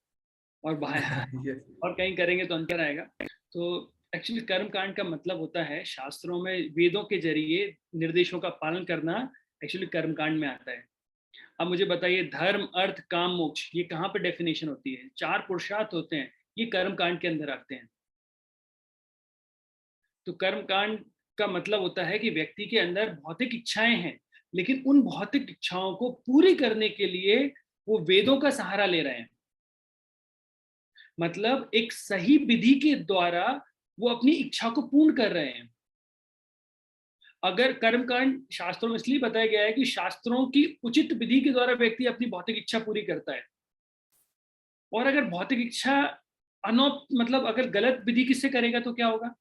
Speaker 1: और और कहीं करेंगे तो अंतर आएगा। तो एक्चुअली कर्म कांड का मतलब होता है शास्त्रों में वेदों के जरिए निर्देशों का पालन करना, एक्चुअली कर्म कांड में आता है। अब मुझे बताइए धर्म अर्थ काम मोक्ष ये कहाँ पे डेफिनेशन होती है? 4 पुरुषार्थ होते हैं, ये कर्म कांड के अंदर आते हैं। तो कर्म कांड का मतलब होता है कि व्यक्ति के अंदर भौतिक इच्छाएं हैं, लेकिन उन भौतिक इच्छाओं को पूरी करने के लिए वो वेदों का सहारा ले रहे हैं। मतलब एक सही विधि के द्वारा वो अपनी इच्छा को पूर्ण कर रहे हैं। अगर कर्मकांड शास्त्रों में इसलिए बताया गया है कि शास्त्रों की उचित विधि के द्वारा व्यक्ति अपनी भौतिक इच्छा पूरी करता है। और अगर भौतिक इच्छा मतलब अगर गलत विधि किससे करेगा तो क्या होगा?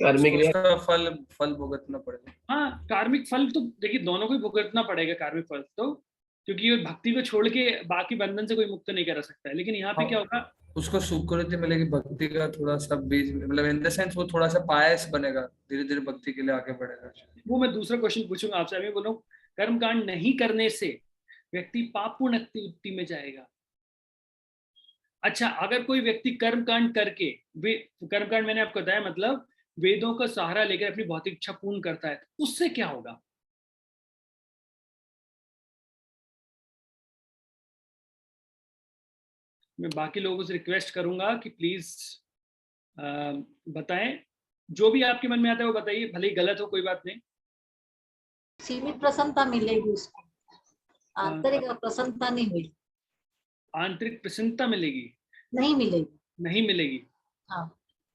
Speaker 2: कार्मिक क्रिया।
Speaker 4: उसका फल भुगतना पड़ेगा।
Speaker 1: हाँ, कार्मिक फल तो देखिए दोनों को ही भुगतना पड़ेगा, कार्मिक फल तो, क्योंकि ये भक्ति को छोड़ के बाकी बंधन से कोई मुक्त नहीं करा सकता है। लेकिन यहाँ पे क्या होगा,
Speaker 4: उसको स्वीकृति मिलेगी भक्ति का थोड़ा सा बीज, मतलब इन द सेंस वो थोड़ा सा पायस बनेगा, धीरे धीरे भक्ति के लिए आगे बढ़ेगा।
Speaker 1: वो मैं दूसरा क्वेश्चन पूछूंगा आपसे। अभी बोलो कर्म कांड नहीं करने से व्यक्ति पापपूर्ण एक्टिविटी में जाएगा। अच्छा, अगर कोई व्यक्ति कर्म कांड करके, कर्म कांड मैंने आपको बताया मतलब वेदों का सहारा लेकर अपनी भौतिक इच्छा पूर्ण करता है, तो उससे क्या होगा? मैं बाकी लोगों से रिक्वेस्ट करूंगा कि प्लीज बताएं, जो भी आपके मन में आता है वो बताइए, भले ही गलत हो कोई बात नहीं।
Speaker 7: सीमित प्रसन्नता मिलेगी उसको, आंतरिक प्रसन्नता नहीं मिलेगी।
Speaker 1: आंतरिक प्रसन्नता मिलेगी?
Speaker 7: नहीं मिलेगी।
Speaker 1: नहीं मिलेगी,
Speaker 7: हाँ।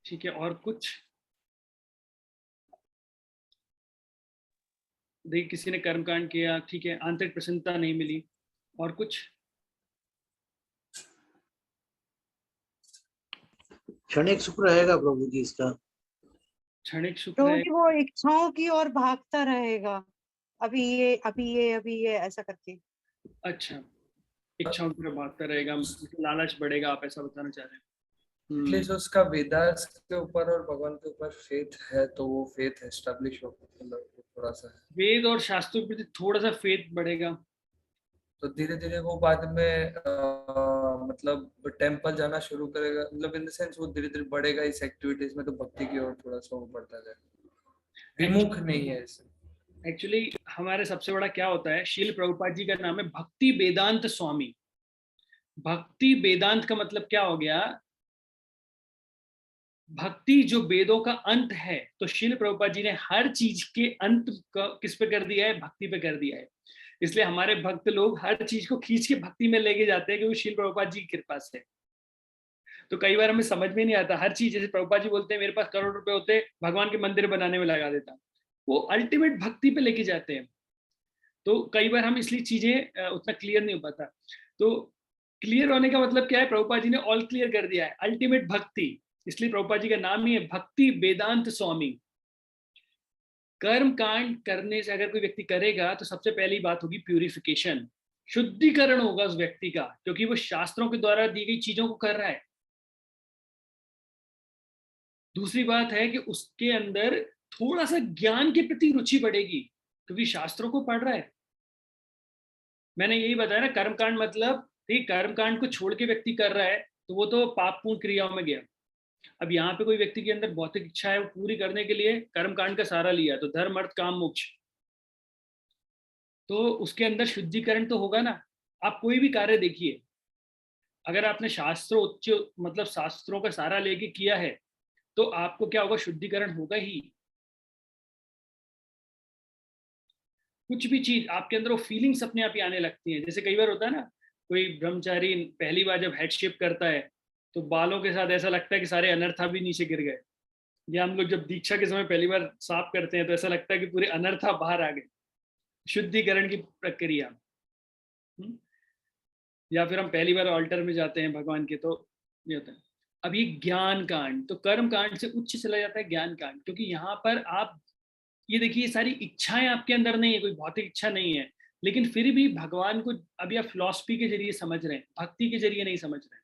Speaker 1: ठीक है। और कुछ? देखिए किसी ने कर्मकांड किया, ठीक है, आंतरिक प्रसन्नता नहीं मिली, और कुछ?
Speaker 5: क्षणिक सुख रहेगा प्रभु जी इसका।
Speaker 1: क्षणिक सुख
Speaker 6: प्रभु
Speaker 1: है।
Speaker 6: जी वो इच्छाओं की ओर भागता रहेगा, अभी ये अभी ये अभी ये ऐसा करके।
Speaker 1: अच्छा, इच्छाओं की तरफ भागता रहेगा, लालच बढ़ेगा, आप ऐसा बताना चाह रहे हैं?
Speaker 4: एटलीस्ट उसका वेदास के ऊपर और भगवान के ऊपर फेथ है, तो वो फेथ एस्टेब्लिश हो, मतलब थोड़ा सा
Speaker 1: वेद और शास्त्रों के प्रति थोड़ा सा फेथ बढ़ेगा,
Speaker 4: तो धीरे धीरे वो बाद में मतलब टेम्पल जाना शुरू करेगा, मतलब इन द सेंस वो धीरे धीरे बढ़ेगा इस एक्टिविटीज में, तो भक्ति की ओर थोड़ा सा वो बढ़ता जाएगा, विमुख नहीं है इससे।
Speaker 1: एक्चुअली हमारे सबसे बड़ा क्या होता है, शील प्रभुपाद जी का नाम है भक्ति वेदांत स्वामी। भक्ति वेदांत का मतलब क्या हो गया? भक्ति जो वेदों का अंत है, तो शील प्रभुपाद जी ने हर चीज के अंत किस पे कर दिया है? भक्ति पे कर दिया है। इसलिए हमारे भक्त लोग हर चीज को खींच के भक्ति में लेके जाते हैं, क्योंकि शील प्रभुपाद जी की कृपा से। तो कई बार हमें समझ में नहीं आता हर चीज, जैसे प्रभुपाद जी बोलते हैं मेरे पास करोड़ रुपए होते भगवान के मंदिर बनाने में लगा देता, वो अल्टीमेट भक्ति पे लेके जाते हैं। तो कई बार हम इसलिए चीजें उतना क्लियर नहीं हो पाता। तो क्लियर होने का मतलब क्या है? प्रभुपाद जी ने ऑल क्लियर कर दिया है, अल्टीमेट भक्ति। इसलिए प्रभुपाद जी का नाम ही है भक्ति वेदांत स्वामी। कर्म कांड करने से अगर कोई व्यक्ति करेगा तो सबसे पहली बात होगी प्यूरिफिकेशन, शुद्धिकरण होगा उस व्यक्ति का, क्योंकि वो शास्त्रों के द्वारा दी गई चीजों को कर रहा है। दूसरी बात है कि उसके अंदर थोड़ा सा ज्ञान के प्रति रुचि बढ़ेगी, क्योंकि शास्त्रों को पढ़ रहा है। मैंने यही बताया ना, कर्मकांड मतलब ठीक, कर्मकांड को छोड़ के व्यक्ति कर रहा है तो वो तो पापपूर्ण क्रियाओं में गया। अब यहाँ पे कोई व्यक्ति के अंदर भौतिक इच्छा है, वो पूरी करने के लिए कर्मकांड का सहारा लिया, तो धर्म अर्थ काम मोक्ष, तो उसके अंदर शुद्धिकरण तो होगा ना। आप कोई भी कार्य देखिए, अगर आपने शास्त्रों उच्च मतलब शास्त्रों का सहारा लेके किया है तो आपको क्या होगा? शुद्धिकरण होगा ही। कुछ भी चीज आपके अंदर वो फीलिंग्स अपने आप ही आने लगती हैं। जैसे कई बार होता है ना, कोई ब्रह्मचारी पहली बार जब हेडशिप करता है तो बालों के साथ ऐसा लगता है कि सारे अनर्था भी नीचे गिर गए, या हम लोग जब दीक्षा के समय पहली बार साफ करते हैं तो ऐसा लगता है कि पूरे अनर्था बाहर आ गए। शुद्धिकरण की प्रक्रिया। या फिर हम पहली बार ऑल्टर में जाते हैं भगवान के, तो ये होता है। अब ये ज्ञान कांड, तो कर्म कांड से उच्च चला जाता है ज्ञान कांड, क्योंकि यहाँ पर आप ये देखिए सारी इच्छाएं आपके अंदर नहीं है, कोई भौतिक इच्छा नहीं है, लेकिन फिर भी भगवान को अभी आप फिलॉसफी के जरिए समझ रहे हैं, भक्ति के जरिए नहीं समझ रहे हैं।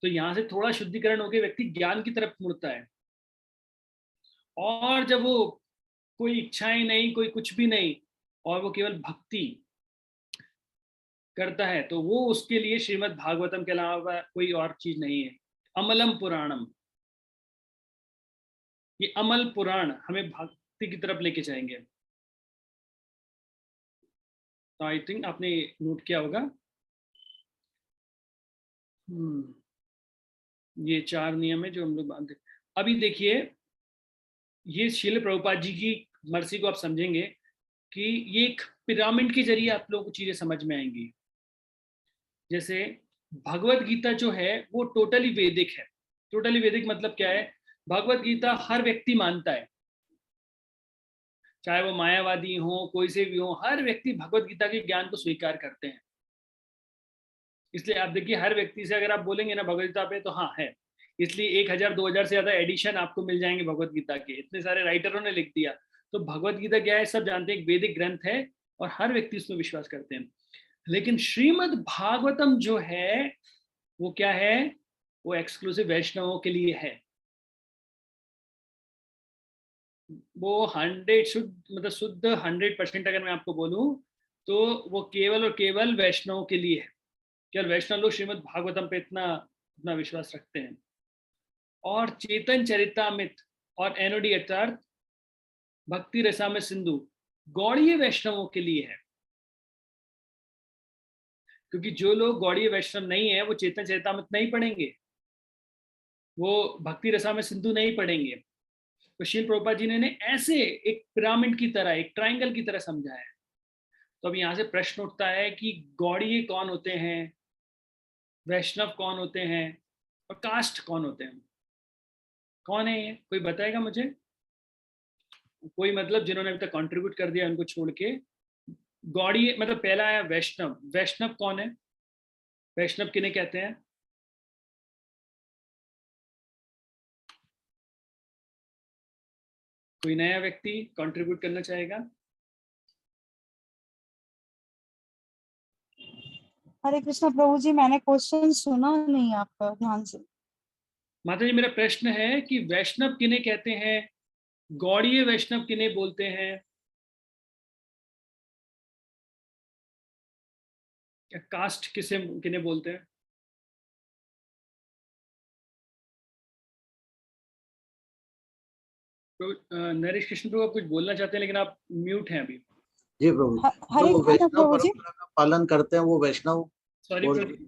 Speaker 1: तो यहाँ से थोड़ा शुद्धिकरण होकर व्यक्ति ज्ञान की तरफ मुड़ता है, और जब वो कोई इच्छाएं नहीं, कोई कुछ भी नहीं, और वो केवल भक्ति करता है, तो वो उसके लिए श्रीमद् भागवतम के अलावा कोई और चीज नहीं है। अमलम पुराणम, ये अमल पुराण हमें भक्ति की तरफ लेके जाएंगे। तो आई थिंक आपने नोट किया होगा। ये 4 नियम है जो हम लोग बांधे। अभी देखिए, ये श्रील प्रभुपाद जी की मर्जी को आप समझेंगे कि ये एक पिरामिड के जरिए आप लोगों को चीजें समझ में आएंगी। जैसे भगवत गीता जो है वो टोटली वैदिक है। टोटली वैदिक मतलब क्या है? भगवत गीता हर व्यक्ति मानता है, चाहे वो मायावादी हो, कोई से भी हो, हर व्यक्ति भगवत गीता के ज्ञान को स्वीकार करते हैं। इसलिए आप देखिए, हर व्यक्ति से अगर आप बोलेंगे ना भगवत गीता पे, तो हाँ है। इसलिए 1000-2000 से ज्यादा एडिशन आपको मिल जाएंगे भगवत गीता के, इतने सारे राइटरों ने लिख दिया। तो भगवत गीता क्या है, सब जानते हैं, एक वैदिक ग्रंथ है और हर व्यक्ति उसमें विश्वास करते हैं। लेकिन श्रीमद् भागवतम जो है वो क्या है? वो एक्सक्लूसिव वैष्णवों के लिए है। वो शुद्ध 100% अगर मैं आपको बोलूं तो वो केवल और केवल वैष्णवों के लिए है। केवल वैष्णव लोग श्रीमद् भागवतम पे इतना विश्वास रखते हैं। और चेतन चरितामृत और एनओडी अर्थात भक्ति रसामृत सिंधु गौड़ीय वैष्णवों के लिए है। क्योंकि जो लोग गौड़ीय वैष्णव नहीं है वो चेतन चरितामृत नहीं पढ़ेंगे, वो भक्ति रसामृत सिंधु नहीं पढ़ेंगे। तो श्रील प्रभुपाद जी ने ऐसे एक पिरामिड की तरह, एक ट्रायंगल की तरह समझाया है। तो अब यहाँ से प्रश्न उठता है कि गौड़ीय कौन होते हैं, वैष्णव कौन होते हैं, और कास्ट कौन होते हैं? कौन है ये? कोई बताएगा मुझे? कोई मतलब जिन्होंने अभी तक कंट्रीब्यूट कर दिया उनको छोड़ के। गौड़ीय मतलब पहला है वैष्णव। वैष्णव कौन है? वैष्णव किन्हें कहते हैं? कोई नया व्यक्ति कंट्रीब्यूट करना चाहेगा?
Speaker 6: हरे कृष्णा प्रभु जी, मैंने क्वेश्चन सुना नहीं आपका ध्यान से।
Speaker 1: माता जी, मेरा प्रश्न है कि वैष्णव किन्हें कहते हैं, गौड़ीय वैष्णव किन्हें बोलते हैं, या कास्ट किन्हें बोलते हैं? तो नरेश कृष्ण प्रभु आप कुछ बोलना चाहते हैं लेकिन आप म्यूट हैं अभी।
Speaker 5: जी प्रभु,
Speaker 6: हरे
Speaker 5: जो
Speaker 6: कृष्णा
Speaker 5: वैष्णव
Speaker 6: प्रभु जी।
Speaker 5: परंपरा का पालन करते हैं वो वैष्णव,
Speaker 1: सॉरी
Speaker 5: और
Speaker 1: प्रभु।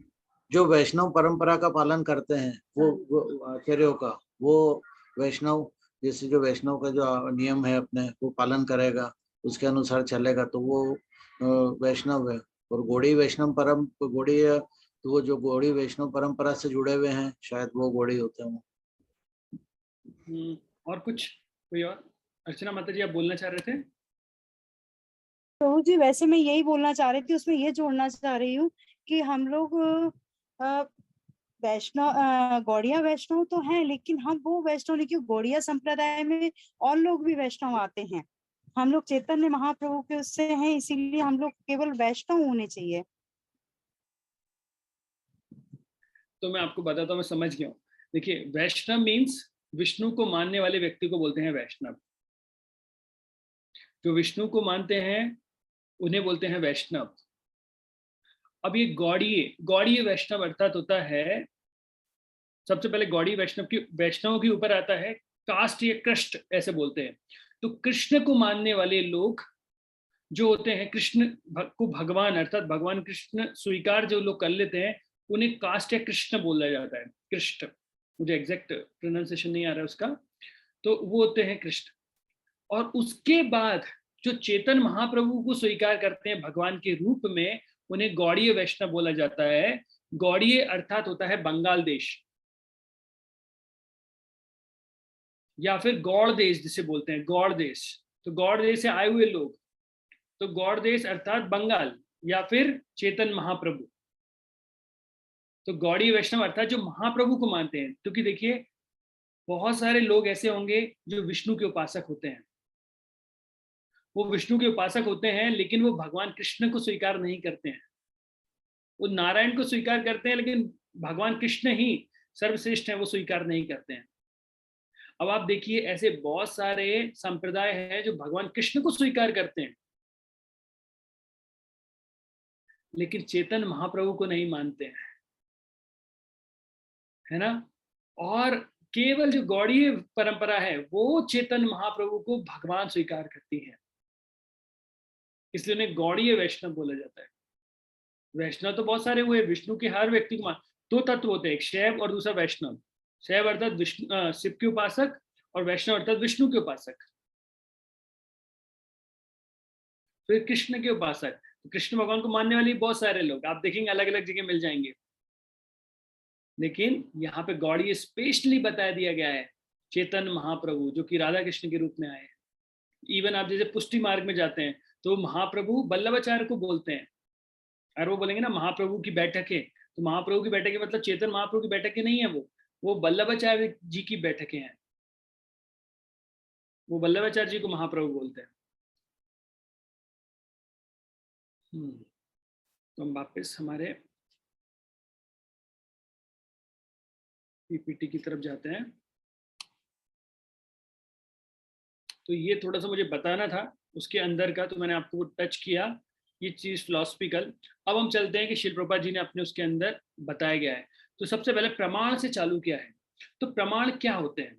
Speaker 5: जो वैष्णव परंपरा का पालन करते हैं वो आचार्यों का, वो वैष्णव, जैसे जो वैष्णव का जो नियम है अपने वो पालन करेगा, उसके अनुसार चलेगा, तो वो वैष्णव है। और गौड़ी वैष्णव गौड़ी, तो वो जो गौड़ी वैष्णव परंपरा से जुड़े हुए हैं शायद वो गौड़ी होते हैं।
Speaker 1: और कुछ कोई और? अर्चना माता जी आप बोलना चाह रहे थे?
Speaker 6: प्रभु जी वैसे मैं यही बोलना चाह रही थी, उसमें ये जोड़ना चाह रही हूँ कि हम लोग वैष्णव गौड़िया वैष्णव तो हैं, लेकिन हम वो वैष्णव नहीं, क्योंकि गौड़िया संप्रदाय में और लोग भी वैष्णव आते हैं। हम लोग चैतन्य महाप्रभु के उससे हैं, इसीलिए हम लोग केवल वैष्णव होने चाहिए।
Speaker 1: तो मैं आपको बताता हूँ, मैं समझ गया हूँ। देखिए, वैष्णव मीन्स विष्णु को मानने वाले व्यक्ति को बोलते हैं वैष्णव। जो विष्णु को मानते हैं उन्हें बोलते हैं वैष्णव। अब ये गौड़ीय वैष्णव अर्थात होता है, सबसे पहले गौड़ीय वैष्णव के ऊपर आता है कास्ट या कृष्ण, ऐसे बोलते हैं। तो कृष्ण को मानने वाले लोग जो होते हैं, कृष्ण को भगवान अर्थात भगवान कृष्ण स्वीकार जो लोग कर लेते हैं, उन्हें कास्ट या कृष्ण बोला जाता है। कृष्ण, मुझे एग्जैक्ट प्रोनाउंसिएशन नहीं आ रहा है उसका, तो वो होते हैं कृष्ण। और उसके बाद जो चेतन महाप्रभु को स्वीकार करते हैं भगवान के रूप में, उन्हें गौड़ीय वैष्णव बोला जाता है। गौड़ीय अर्थात होता है बंगाल देश, या फिर गौड़ देश जिसे बोलते हैं, गौड़ देश। तो गौड़ देश से आए हुए लोग, तो गौड़ देश अर्थात बंगाल या फिर चेतन महाप्रभु। तो गौड़ीय वैष्णव अर्थात जो महाप्रभु को मानते हैं। क्योंकि देखिए, बहुत सारे लोग ऐसे होंगे जो विष्णु के उपासक होते हैं, वो विष्णु के उपासक होते हैं, लेकिन वो भगवान कृष्ण को स्वीकार नहीं करते हैं। वो नारायण को स्वीकार करते हैं, लेकिन भगवान कृष्ण ही सर्वश्रेष्ठ है वो स्वीकार नहीं करते हैं। अब आप देखिए ऐसे बहुत सारे संप्रदाय हैं जो भगवान कृष्ण को स्वीकार करते हैं, लेकिन चेतन महाप्रभु को नहीं मानते हैं, है ना। और केवल जो गौड़ीय परंपरा है वो चेतन महाप्रभु को भगवान स्वीकार करती है, इसलिए उन्हें गौड़ीय वैष्णव बोला जाता है। वैष्णव तो बहुत सारे हुए, विष्णु के हर व्यक्ति को दो तत्व होते हैं, एक शैव और दूसरा वैष्णव। शैव अर्थात विष्णु शिव के उपासक, और वैष्णव अर्थात विष्णु के उपासक, फिर कृष्ण के उपासक। तो कृष्ण भगवान को मानने वाले बहुत सारे लोग आप देखेंगे अलग अलग जगह मिल जाएंगे, लेकिन यहाँ पे गौड़ीय स्पेशली बता दिया गया है चेतन महाप्रभु जो कि राधा कृष्ण के रूप में आए हैं। इवन आप जैसे पुष्टि मार्ग में जाते हैं तो महाप्रभु वल्लभाचार्य को बोलते हैं, और वो बोलेंगे ना महाप्रभु की बैठक है, तो महाप्रभु की बैठक है मतलब चेतन महाप्रभु की बैठक नहीं है, वो वल्लभाचार्य जी की बैठकें हैं, वो वल्लभाचार्य जी को महाप्रभु बोलते हैं। तो हम वापस हमारे पीपीटी की तरफ जाते हैं। तो ये थोड़ा सा मुझे बताना था उसके अंदर का, तो मैंने आपको टच किया ये चीज फिलोसफिकल। अब हम चलते हैं कि शिल प्रभुपाद जी ने अपने उसके अंदर बताया गया है। तो सबसे पहले प्रमाण से चालू किया है। तो प्रमाण क्या होते हैं?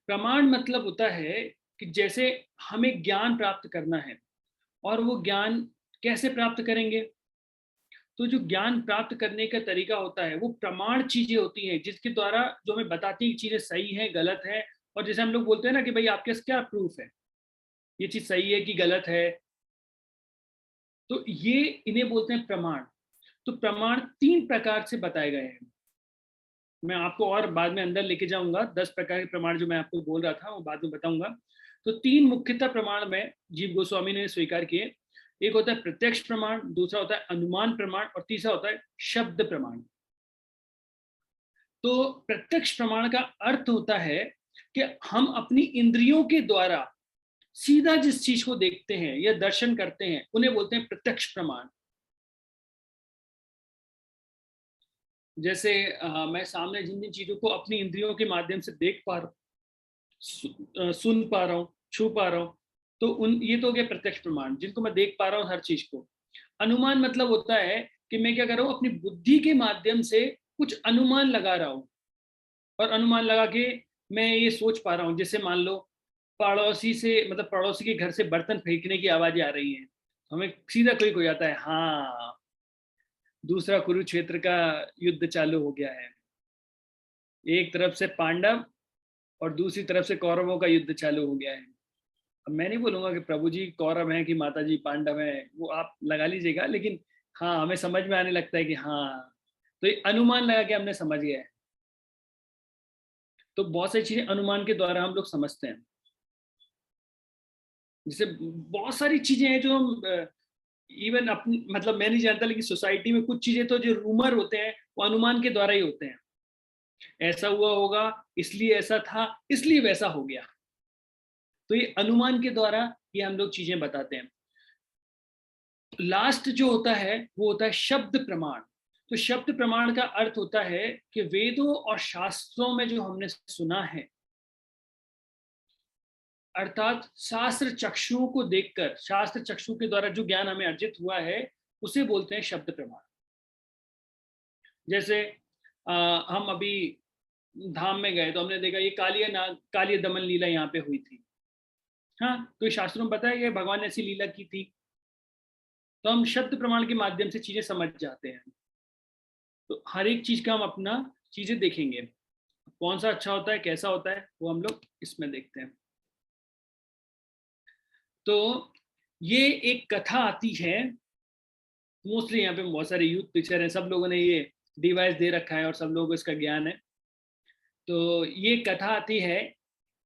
Speaker 1: प्रमाण मतलब होता है कि जैसे हमें ज्ञान प्राप्त करना है, और वो ज्ञान कैसे प्राप्त करेंगे? तो जो ज्ञान प्राप्त करने का तरीका होता है वो प्रमाण चीजें होती हैं जिसके द्वारा जो हमें बताती है चीजें सही है गलत है। और जैसे हम लोग बोलते हैं ना कि भाई आपके पास क्या प्रूफ है, ये चीज सही है कि गलत है, तो ये इन्हें बोलते हैं प्रमाण। तो प्रमाण 3 प्रकार से बताए गए हैं। मैं आपको और बाद में अंदर लेके जाऊंगा, 10 प्रकार के प्रमाण जो मैं आपको बोल रहा था वो बाद में बताऊंगा। तो 3 मुख्यतः प्रमाण में जीव गोस्वामी ने स्वीकार किए। एक होता है प्रत्यक्ष प्रमाण, दूसरा होता है अनुमान प्रमाण, और तीसरा होता है शब्द प्रमाण। तो प्रत्यक्ष प्रमाण का अर्थ होता है कि हम अपनी इंद्रियों के द्वारा सीधा जिस चीज को देखते हैं या दर्शन करते हैं उन्हें बोलते हैं प्रत्यक्ष प्रमाण। जैसे मैं सामने जिन जिन चीजों को अपनी इंद्रियों के माध्यम से देख पा रहा हूँ, सुन पा रहा हूँ, छू पा रहा हूँ, तो ये तो हो गया प्रत्यक्ष प्रमाण जिनको मैं देख पा रहा हूँ हर चीज को। अनुमान मतलब होता है कि मैं क्या कर रहा हूँ, अपनी बुद्धि के माध्यम से कुछ अनुमान लगा रहा हूँ, और अनुमान लगा के मैं ये सोच पा रहा हूँ। जैसे मान लो पड़ोसी से, मतलब पड़ोसी के घर से बर्तन फेंकने की आवाजें आ रही हैं, हमें सीधा क्लिक हो जाता है, हाँ दूसरा कुरुक्षेत्र का युद्ध चालू हो गया है, एक तरफ से पांडव और दूसरी तरफ से कौरवों का युद्ध चालू हो गया है। अब मैं नहीं बोलूंगा कि प्रभु जी कौरव हैं कि माता जी पांडव हैं, वो आप लगा लीजिएगा, लेकिन हाँ हमें समझ में आने लगता है कि हाँ, तो ये अनुमान लगा के हमने समझ गया है। तो बहुत सारी चीजें अनुमान के द्वारा हम लोग समझते हैं। जैसे बहुत सारी चीजें हैं जो हम इवन अपनी, मतलब मैं नहीं जानता, लेकिन सोसाइटी में कुछ चीजें तो जो रूमर होते हैं वो अनुमान के द्वारा ही होते हैं। ऐसा हुआ होगा इसलिए ऐसा था, इसलिए वैसा हो गया। तो ये अनुमान के द्वारा ये हम लोग चीजें बताते हैं। लास्ट जो होता है वो होता है शब्द प्रमाण। तो शब्द प्रमाण का अर्थ होता है कि वेदों और शास्त्रों में जो हमने सुना है, अर्थात शास्त्र चक्षुओं को देखकर, शास्त्र चक्षु के द्वारा जो ज्ञान हमें अर्जित हुआ है उसे बोलते हैं शब्द प्रमाण। जैसे हम अभी धाम में गए तो हमने देखा ये कालिया दमन लीला यहाँ पे हुई थी। हाँ, तो शास्त्रों में बताया गया भगवान ने ऐसी लीला की थी, तो हम शब्द प्रमाण के माध्यम से चीजें समझ जाते हैं। तो हर एक चीज का हम अपना चीजें देखेंगे, कौन सा अच्छा होता है कैसा होता है वो हम लोग इसमें देखते हैं। तो ये एक कथा आती है, मोस्टली यहाँ पे बहुत सारे यूथ पिक्चर हैं, सब लोगों ने ये डिवाइस दे रखा है और सब लोगों को इसका ज्ञान है। तो ये कथा आती है,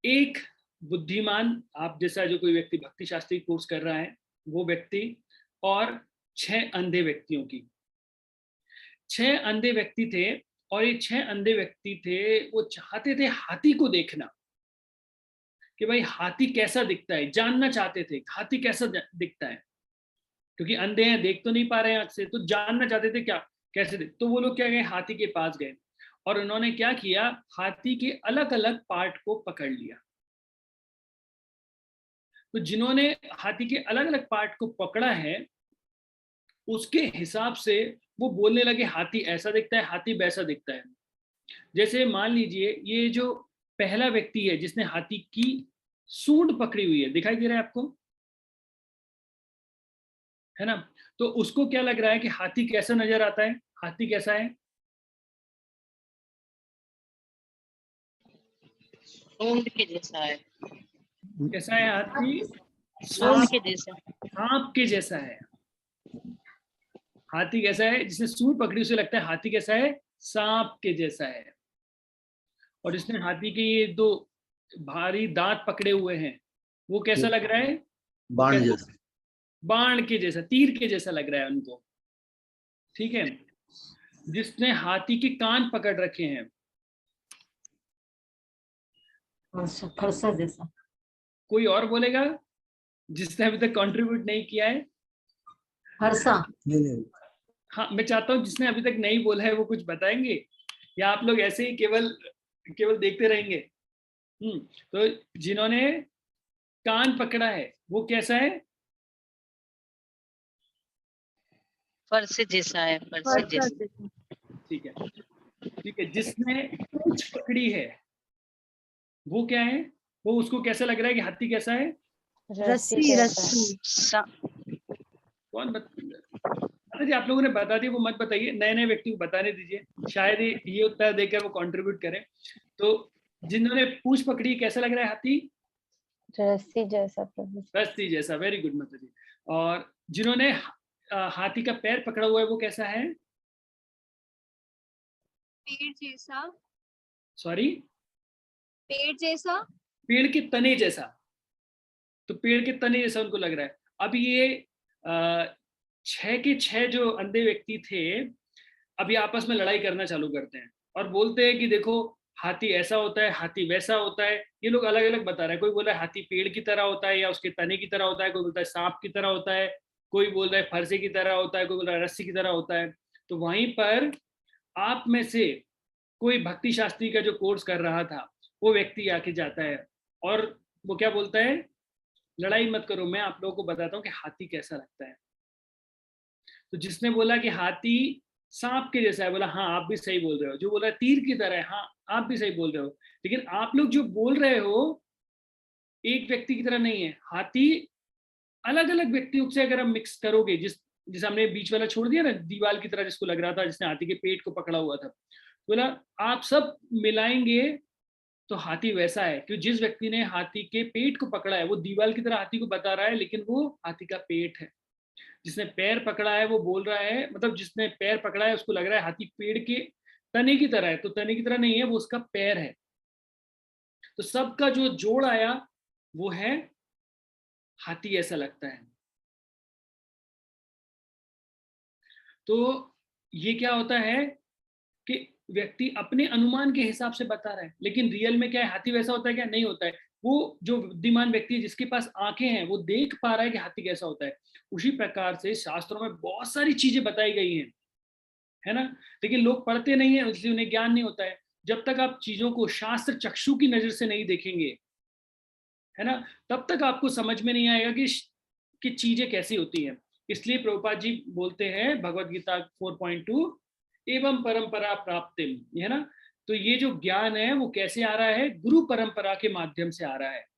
Speaker 1: एक बुद्धिमान, आप जैसा जो कोई व्यक्ति भक्ति शास्त्री कोर्स कर रहा है वो व्यक्ति, और 6 अंधे व्यक्तियों की। 6 अंधे व्यक्ति थे, और ये 6 अंधे व्यक्ति थे, वो चाहते थे हाथी को देखना, कि भाई हाथी कैसा दिखता है, जानना चाहते थे हाथी कैसा दिखता है, क्योंकि अंधे हैं, देख तो नहीं पा रहे हैं आंख से, तो जानना चाहते थे क्या कैसे दिख। तो वो लोग क्या गए, हाथी के पास गए, और उन्होंने क्या किया, हाथी के अलग अलग पार्ट को पकड़ लिया। तो जिन्होंने हाथी के अलग अलग पार्ट को पकड़ा है उसके हिसाब से वो बोलने लगे हाथी ऐसा दिखता है, हाथी वैसा दिखता है। जैसे मान लीजिए ये जो पहला व्यक्ति है जिसने हाथी की सूंड पकड़ी हुई है, दिखाई दे रहा है आपको, है ना? तो उसको क्या लग रहा है कि हाथी कैसा नजर आता है, हाथी कैसा है?
Speaker 8: सूंड के जैसा है,
Speaker 1: कैसा है हाथी?
Speaker 8: सूंड के जैसा।
Speaker 1: सांप के जैसा है। हाथी कैसा है? जिसने सूंड पकड़ी उसे लगता है हाथी कैसा है? सांप के जैसा है। और जिसने हाथी के ये दो भारी दांत पकड़े हुए हैं वो कैसा लग रहा है?
Speaker 5: बाण जैसा,
Speaker 1: बाण के जैसा, तीर के जैसा लग रहा है उनको, ठीक है। जिसने हाथी के कान पकड़ रखे हैं,
Speaker 7: फरसा जैसा।
Speaker 1: कोई और बोलेगा जिसने अभी तक कंट्रीब्यूट नहीं किया है?
Speaker 7: फरसा।
Speaker 1: हाँ, मैं चाहता हूँ जिसने अभी तक नहीं बोला है वो कुछ बताएंगे, या आप लोग ऐसे ही केवल केवल देखते रहेंगे? तो जिन्होंने कान पकड़ा है वो कैसा है?
Speaker 8: फरसे जैसा है, फरसे जैसा।
Speaker 1: ठीक है, ठीक है। जिसने पूंछ पकड़ी है वो क्या है? वो उसको कैसा लग रहा है कि हाथी कैसा है?
Speaker 6: रस्सी रस्सी।
Speaker 1: कौन जी आप लोगों ने बता दिया, वो मत बताइए, नए नए व्यक्ति को बताने दीजिए, शायद ये उत्तर देकर वो कंट्रीब्यूट करें। तो जिन्होंने पूंछ पकड़ी कैसा लग रहा है हाथी?
Speaker 9: रस्सी जैसा।
Speaker 1: रस्सी जैसा, वेरी गुड माता जी। और जिन्होंने हाथी का पैर पकड़ा हुआ है वो कैसा है?
Speaker 9: पेड़ जैसा।
Speaker 1: सॉरी,
Speaker 9: पेड़ जैसा।
Speaker 1: पेड़ के तने जैसा। तो पेड़ के तने जैसा उनको लग रहा है। अब ये 6 के 6 जो अंधे व्यक्ति थे अभी आपस में लड़ाई करना चालू करते हैं और बोलते हैं कि देखो हाथी ऐसा होता है, हाथी वैसा होता है। ये लोग अलग अलग बता रहे हैं, कोई बोल रहा है हाथी पेड़ की तरह होता है या उसके तने की तरह होता है, कोई बोलता है सांप की तरह होता है, कोई बोल रहा है फरसे की तरह होता है, कोई बोल रहा है रस्सी की तरह होता है। तो वहीं पर आप में से कोई भक्ति शास्त्री का जो कोर्स कर रहा था वो व्यक्ति आके जाता है और वो क्या बोलता है, लड़ाई मत करो, मैं आप लोगों को बताता हूँ कि हाथी कैसा लगता है। तो जिसने बोला कि हाथी सांप के जैसा है, बोला हाँ आप भी सही बोल रहे हो। जो बोल रहा है तीर की तरह है, हाँ आप भी सही बोल रहे हो। लेकिन आप लोग जो बोल रहे हो एक व्यक्ति की तरह नहीं है। हाथी अलग अलग व्यक्तियों से अगर हम मिक्स करोगे, जिस हमने बीच वाला छोड़ दिया ना दीवार की तरह जिसको लग रहा था, जिसने हाथी के पेट को पकड़ा हुआ था, बोला आप सब मिलाएंगे तो हाथी वैसा है। क्योंकि जिस व्यक्ति ने हाथी के पेट को पकड़ा है वो दीवार की तरह हाथी को बता रहा है, लेकिन वो हाथी का पेट है। जिसने पैर पकड़ा है वो बोल रहा है, मतलब जिसने पैर पकड़ा है उसको लग रहा है हाथी पेड़ के तने की तरह है, तो तने की तरह नहीं है, वो उसका पैर है। तो सबका जो जोड़ आया वो है हाथी ऐसा लगता है। तो ये क्या होता है कि व्यक्ति अपने अनुमान के हिसाब से बता रहा है, लेकिन रियल में क्या है, हाथी वैसा होता है क्या? नहीं होता है। वो जो बुद्धिमान व्यक्ति है जिसके पास आंखें हैं वो देख पा रहा है कि हाथी कैसा होता है। उसी प्रकार से शास्त्रों में बहुत सारी चीजें बताई गई हैं, है ना, लेकिन लोग पढ़ते नहीं है, इसलिए उन्हें ज्ञान नहीं होता है। जब तक आप चीजों को शास्त्र चक्षु की नजर से नहीं देखेंगे, है ना, तब तक आपको समझ में नहीं आएगा कि चीजें कैसी होती हैं। इसलिए प्रभुपाद जी बोलते हैं भगवत गीता 4.2 एवं परंपरा प्राप्तिम, है ना। तो ये जो ज्ञान है वो कैसे आ रहा है? गुरु परंपरा के माध्यम से आ रहा है।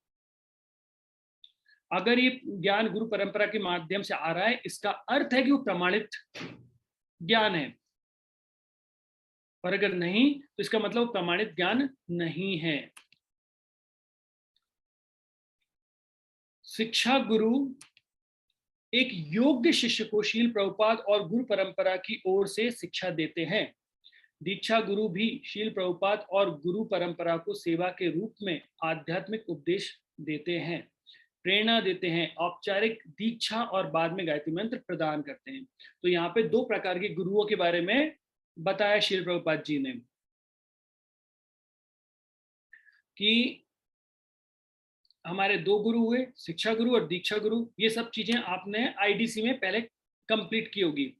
Speaker 1: अगर ये ज्ञान गुरु परंपरा के माध्यम से आ रहा है इसका अर्थ है कि वो प्रमाणित ज्ञान है, और अगर नहीं तो इसका मतलब प्रमाणित ज्ञान नहीं है। शिक्षा गुरु एक योग्य शिष्य को शील प्रभुपाद और गुरु परंपरा की ओर से शिक्षा देते हैं। दीक्षा गुरु भी शील प्रभुपाद और गुरु परंपरा को सेवा के रूप में आध्यात्मिक उपदेश देते हैं, प्रेरणा देते हैं, औपचारिक दीक्षा और बाद में गायत्री मंत्र प्रदान करते हैं। तो यहाँ पे 2 प्रकार के गुरुओं के बारे में बताया शील प्रभुपाद जी ने कि हमारे 2 गुरु हुए, शिक्षा गुरु और दीक्षा गुरु। ये सब चीजें आपने आईडीसी में पहले कंप्लीट की होगी,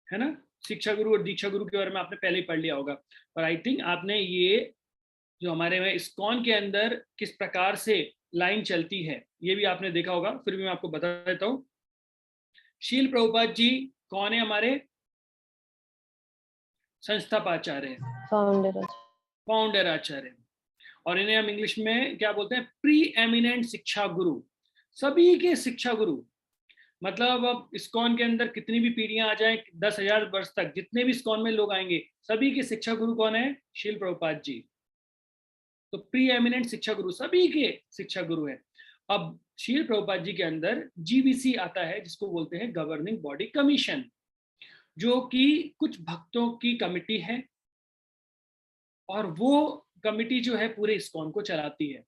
Speaker 1: है ना। शिक्षा गुरु और दीक्षा गुरु के बारे में आपने पहले ही पढ़ लिया होगा, पर आई थिंक आपने ये जो हमारे में इस्कॉन के अंदर किस प्रकार से लाइन चलती है ये भी आपने देखा होगा। फिर भी मैं आपको बता देता हूँ। शील प्रभुपाद जी कौन है? हमारे संस्थापाचार्य हैं, फाउंडर आचार्य, और इन्हें हम इंग्लिश में क्या बोलते हैं? प्री एमिनेंट शिक्षा गुरु, सभी के शिक्षा गुरु। मतलब अब इस्कॉन के अंदर कितनी भी पीढ़ियां आ जाएं, 10,000 वर्ष तक जितने भी इस्कॉन में लोग आएंगे, सभी के शिक्षा गुरु कौन है? शील प्रभुपाद जी। तो प्री एमिनेंट शिक्षा गुरु सभी के शिक्षा गुरु है। अब शील प्रभुपाद जी के अंदर जीबीसी आता है, जिसको बोलते हैं गवर्निंग बॉडी कमीशन, जो कि कुछ भक्तों की कमिटी है, और वो कमिटी जो है पूरे इस्कॉन को चलाती है।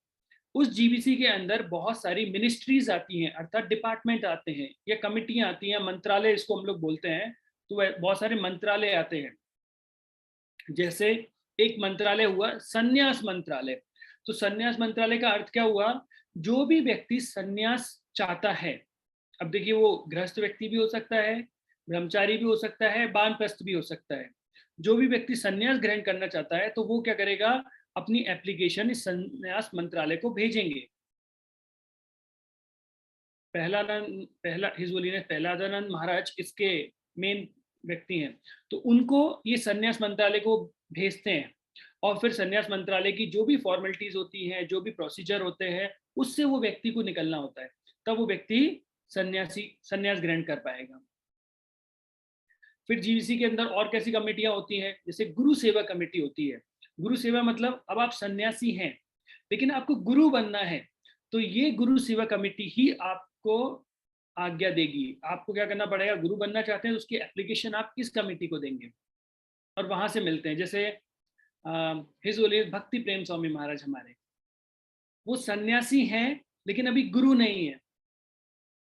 Speaker 1: उस जीबीसी के अंदर बहुत सारी मिनिस्ट्रीज आती हैं, अर्थात डिपार्टमेंट आते हैं या कमिटियां आती हैं, मंत्रालय इसको हम लोग बोलते हैं। तो बहुत सारे मंत्रालय आते हैं। जैसे एक मंत्रालय हुआ संन्यास मंत्रालय। तो संन्यास मंत्रालय का अर्थ क्या हुआ? जो भी व्यक्ति संन्यास चाहता है, अब देखिए वो गृहस्थ व्यक्ति भी हो सकता है, ब्रह्मचारी भी हो सकता है, वानप्रस्थ भी हो सकता है। जो भी व्यक्ति संन्यास ग्रहण करना चाहता है तो वो क्या करेगा? अपनी एप्लीकेशन इस संन्यास मंत्रालय को भेजेंगे। हिज होलीनेस प्रहलादानंद महाराज इसके मेन व्यक्ति हैं। तो उनको ये संन्यास मंत्रालय को भेजते हैं, और फिर संन्यास मंत्रालय की जो भी फॉर्मेलिटीज होती हैं, जो भी प्रोसीजर होते हैं, उससे वो व्यक्ति को निकलना होता है, तब वो व्यक्ति संन्यास ग्रहण कर पाएगा। फिर जीबीसी के अंदर और कैसी कमेटियां होती हैं? जैसे गुरु सेवा कमेटी होती है। गुरु सेवा मतलब अब आप सन्यासी हैं लेकिन आपको गुरु बनना है, तो ये गुरु सेवा कमेटी ही आपको आज्ञा देगी। आपको क्या करना पड़ेगा? गुरु बनना चाहते हैं तो उसकी एप्लीकेशन आप इस कमेटी को देंगे, और वहां से मिलते हैं। जैसे हिज होलीनेस भक्ति प्रेम स्वामी महाराज हमारे, वो सन्यासी हैं लेकिन अभी गुरु नहीं है।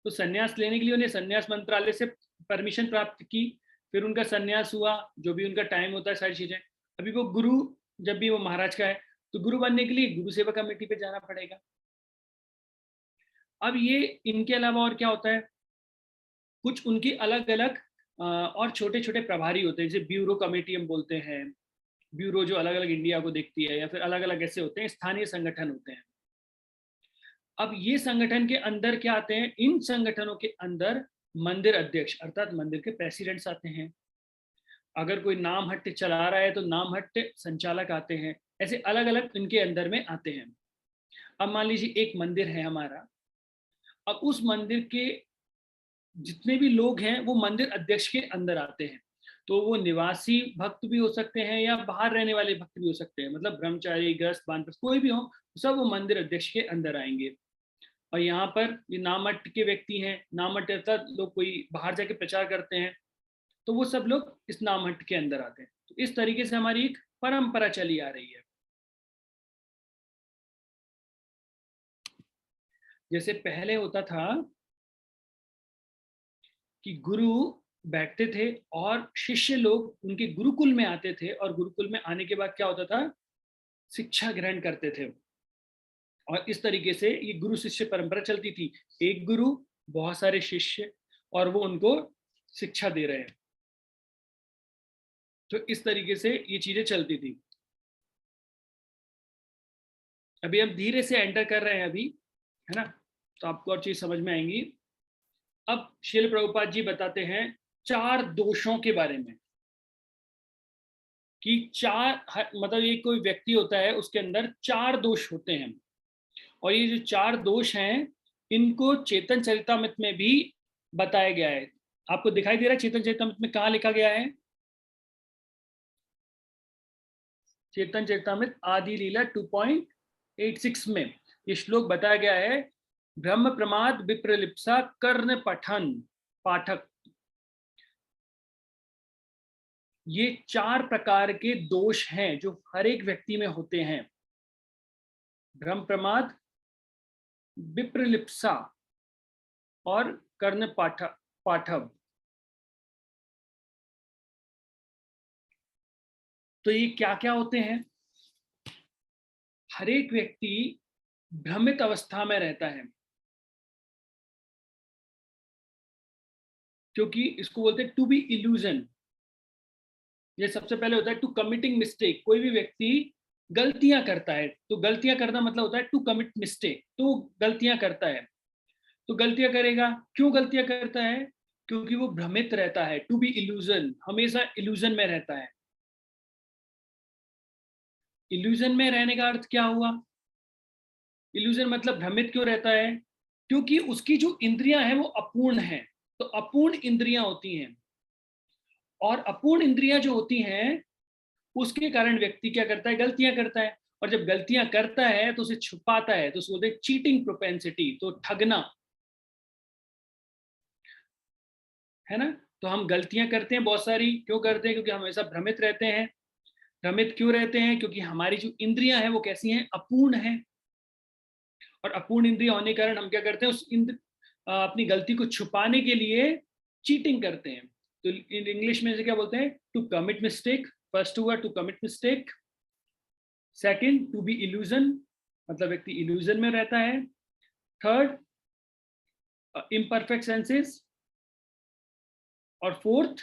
Speaker 1: तो सन्यास लेने के लिए उन्हें सन्यास मंत्रालय से परमिशन प्राप्त की, फिर उनका सन्यास हुआ, जो भी उनका टाइम होता है, सारी चीजें। अभी वो गुरु, जब भी वो महाराज का है, तो गुरु बनने के लिए गुरु सेवा कमेटी पे जाना पड़ेगा। अब ये इनके अलावा और क्या होता है? कुछ उनकी अलग अलग और छोटे छोटे प्रभारी होते हैं, जैसे ब्यूरो कमेटी हम बोलते हैं। ब्यूरो जो अलग अलग इंडिया को देखती है, या फिर अलग अलग ऐसे होते हैं, स्थानीय संगठन होते हैं। अब ये संगठन के अंदर क्या आते हैं? इन संगठनों के अंदर मंदिर अध्यक्ष अर्थात मंदिर के प्रेसिडेंट्स आते हैं। अगर कोई नाम हट्ट चला रहा है तो नाम हट्ट संचालक आते हैं। ऐसे अलग अलग इनके अंदर में आते हैं। अब मान लीजिए एक मंदिर है हमारा, अब उस मंदिर के जितने भी लोग हैं वो मंदिर अध्यक्ष के अंदर आते हैं। तो वो निवासी भक्त भी हो सकते हैं या बाहर रहने वाले भक्त भी हो सकते हैं, मतलब ब्रह्मचारी, गृहस्थ, वानप्रस्थ कोई भी हो, सब वो मंदिर अध्यक्ष के अंदर आएंगे। और यहाँ पर ये नामट के व्यक्ति हैं, नामट अर्थात लोग कोई बाहर जाके प्रचार करते हैं, तो वो सब लोग इस नामहट्ट के अंदर आते हैं। तो इस तरीके से हमारी एक परंपरा चली आ रही है। जैसे पहले होता था कि गुरु बैठते थे और शिष्य लोग उनके गुरुकुल में आते थे, और गुरुकुल में आने के बाद क्या होता था? शिक्षा ग्रहण करते थे। और इस तरीके से ये गुरु शिष्य परंपरा चलती थी। एक गुरु, बहुत सारे शिष्य, और वो उनको शिक्षा दे रहे हैं। तो इस तरीके से ये चीजें चलती थी। अभी हम धीरे से एंटर कर रहे हैं अभी, है ना? तो आपको और चीज समझ में आएंगी। अब श्रील प्रभुपाद जी बताते हैं 4 दोषों के बारे में, कि 4 मतलब ये कोई व्यक्ति होता है, उसके अंदर 4 दोष होते हैं। और ये जो 4 दोष हैं, इनको चेतन चरितामृत में भी बताया गया है। आपको दिखाई दे रहा है चेतन चरितामृत में कहाँ लिखा गया है? चेतन चरितामृत आदि लीला 2.86 में ये श्लोक बताया गया है। ब्रह्म प्रमाद विप्रलिप्सा कर्ण पठन पाठक, ये 4 प्रकार के दोष हैं जो हर एक व्यक्ति में होते हैं। ब्रह्म प्रमाद, विप्रलिप्सा और कर्ण पाठव। तो ये क्या क्या होते हैं? हर एक व्यक्ति भ्रमित अवस्था में रहता है, क्योंकि इसको बोलते हैं टू बी इल्यूजन। ये सबसे पहले होता है टू कमिटिंग मिस्टेक। कोई भी व्यक्ति गलतियां करता है, तो गलतियां करना मतलब होता है टू कमिट मिस्टेक, तो गलतियां करता है। तो गलतियां करेगा, क्यों गलतियां करता है? क्योंकि वो भ्रमित रहता है, टू बी इल्यूजन, हमेशा इल्यूजन में रहता है। इल्यूजन में रहने का अर्थ क्या हुआ? इल्यूजन मतलब भ्रमित क्यों रहता है? क्योंकि उसकी जो इंद्रियां हैं वो अपूर्ण हैं। तो अपूर्ण इंद्रियां होती हैं, और अपूर्ण इंद्रियां जो होती हैं उसके कारण व्यक्ति क्या करता है? गलतियां करता है। और जब गलतियां करता है तो उसे छुपाता है, तो उसको बोलते हैं चीटिंग प्रोपेंसिटी, तो ठगना, है ना। तो हम गलतियां करते हैं बहुत सारी, क्यों करते हैं? क्योंकि हम हमेशा भ्रमित रहते हैं। भ्रमित क्यों रहते हैं? क्योंकि हमारी जो इंद्रियां हैं वो कैसी हैं? अपूर्ण हैं। और अपूर्ण इंद्रिय होने के कारण हम क्या करते हैं? अपनी गलती को छुपाने के लिए चीटिंग करते हैं। तो इन इंग्लिश में से क्या बोलते हैं? To commit mistake. फर्स्ट हुआ to commit mistake. Second to be illusion, मतलब व्यक्ति इल्यूजन में रहता है। Third imperfect senses. और फोर्थ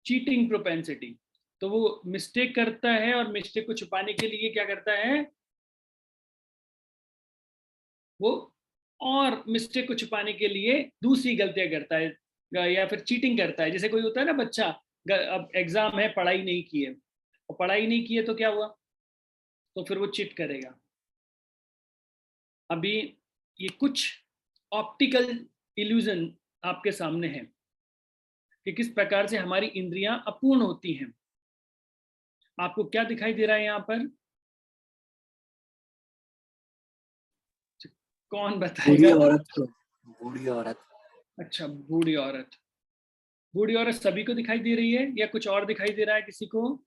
Speaker 1: चीटिंग प्रोपेंसिटी। तो वो मिस्टेक करता है, और मिस्टेक को छुपाने के लिए क्या करता है? वो और मिस्टेक को छुपाने के लिए दूसरी गलतियां करता है, या फिर चीटिंग करता है। जैसे कोई होता है ना बच्चा, अब एग्जाम है, पढ़ाई नहीं की है, और पढ़ाई नहीं की है तो क्या हुआ? तो फिर वो चीट करेगा। अभी ये कुछ ऑप्टिकल इल्यूजन आपके सामने है कि किस प्रकार से हमारी इंद्रियां अपूर्ण होती हैं। आपको क्या दिखाई दे रहा है यहाँ पर? कौन बताएगा?
Speaker 3: बूढ़ी औरत।
Speaker 1: अच्छा, बूढ़ी औरत। बूढ़ी औरत सभी को दिखाई दे रही है, या कुछ और दिखाई दे रहा है किसी को?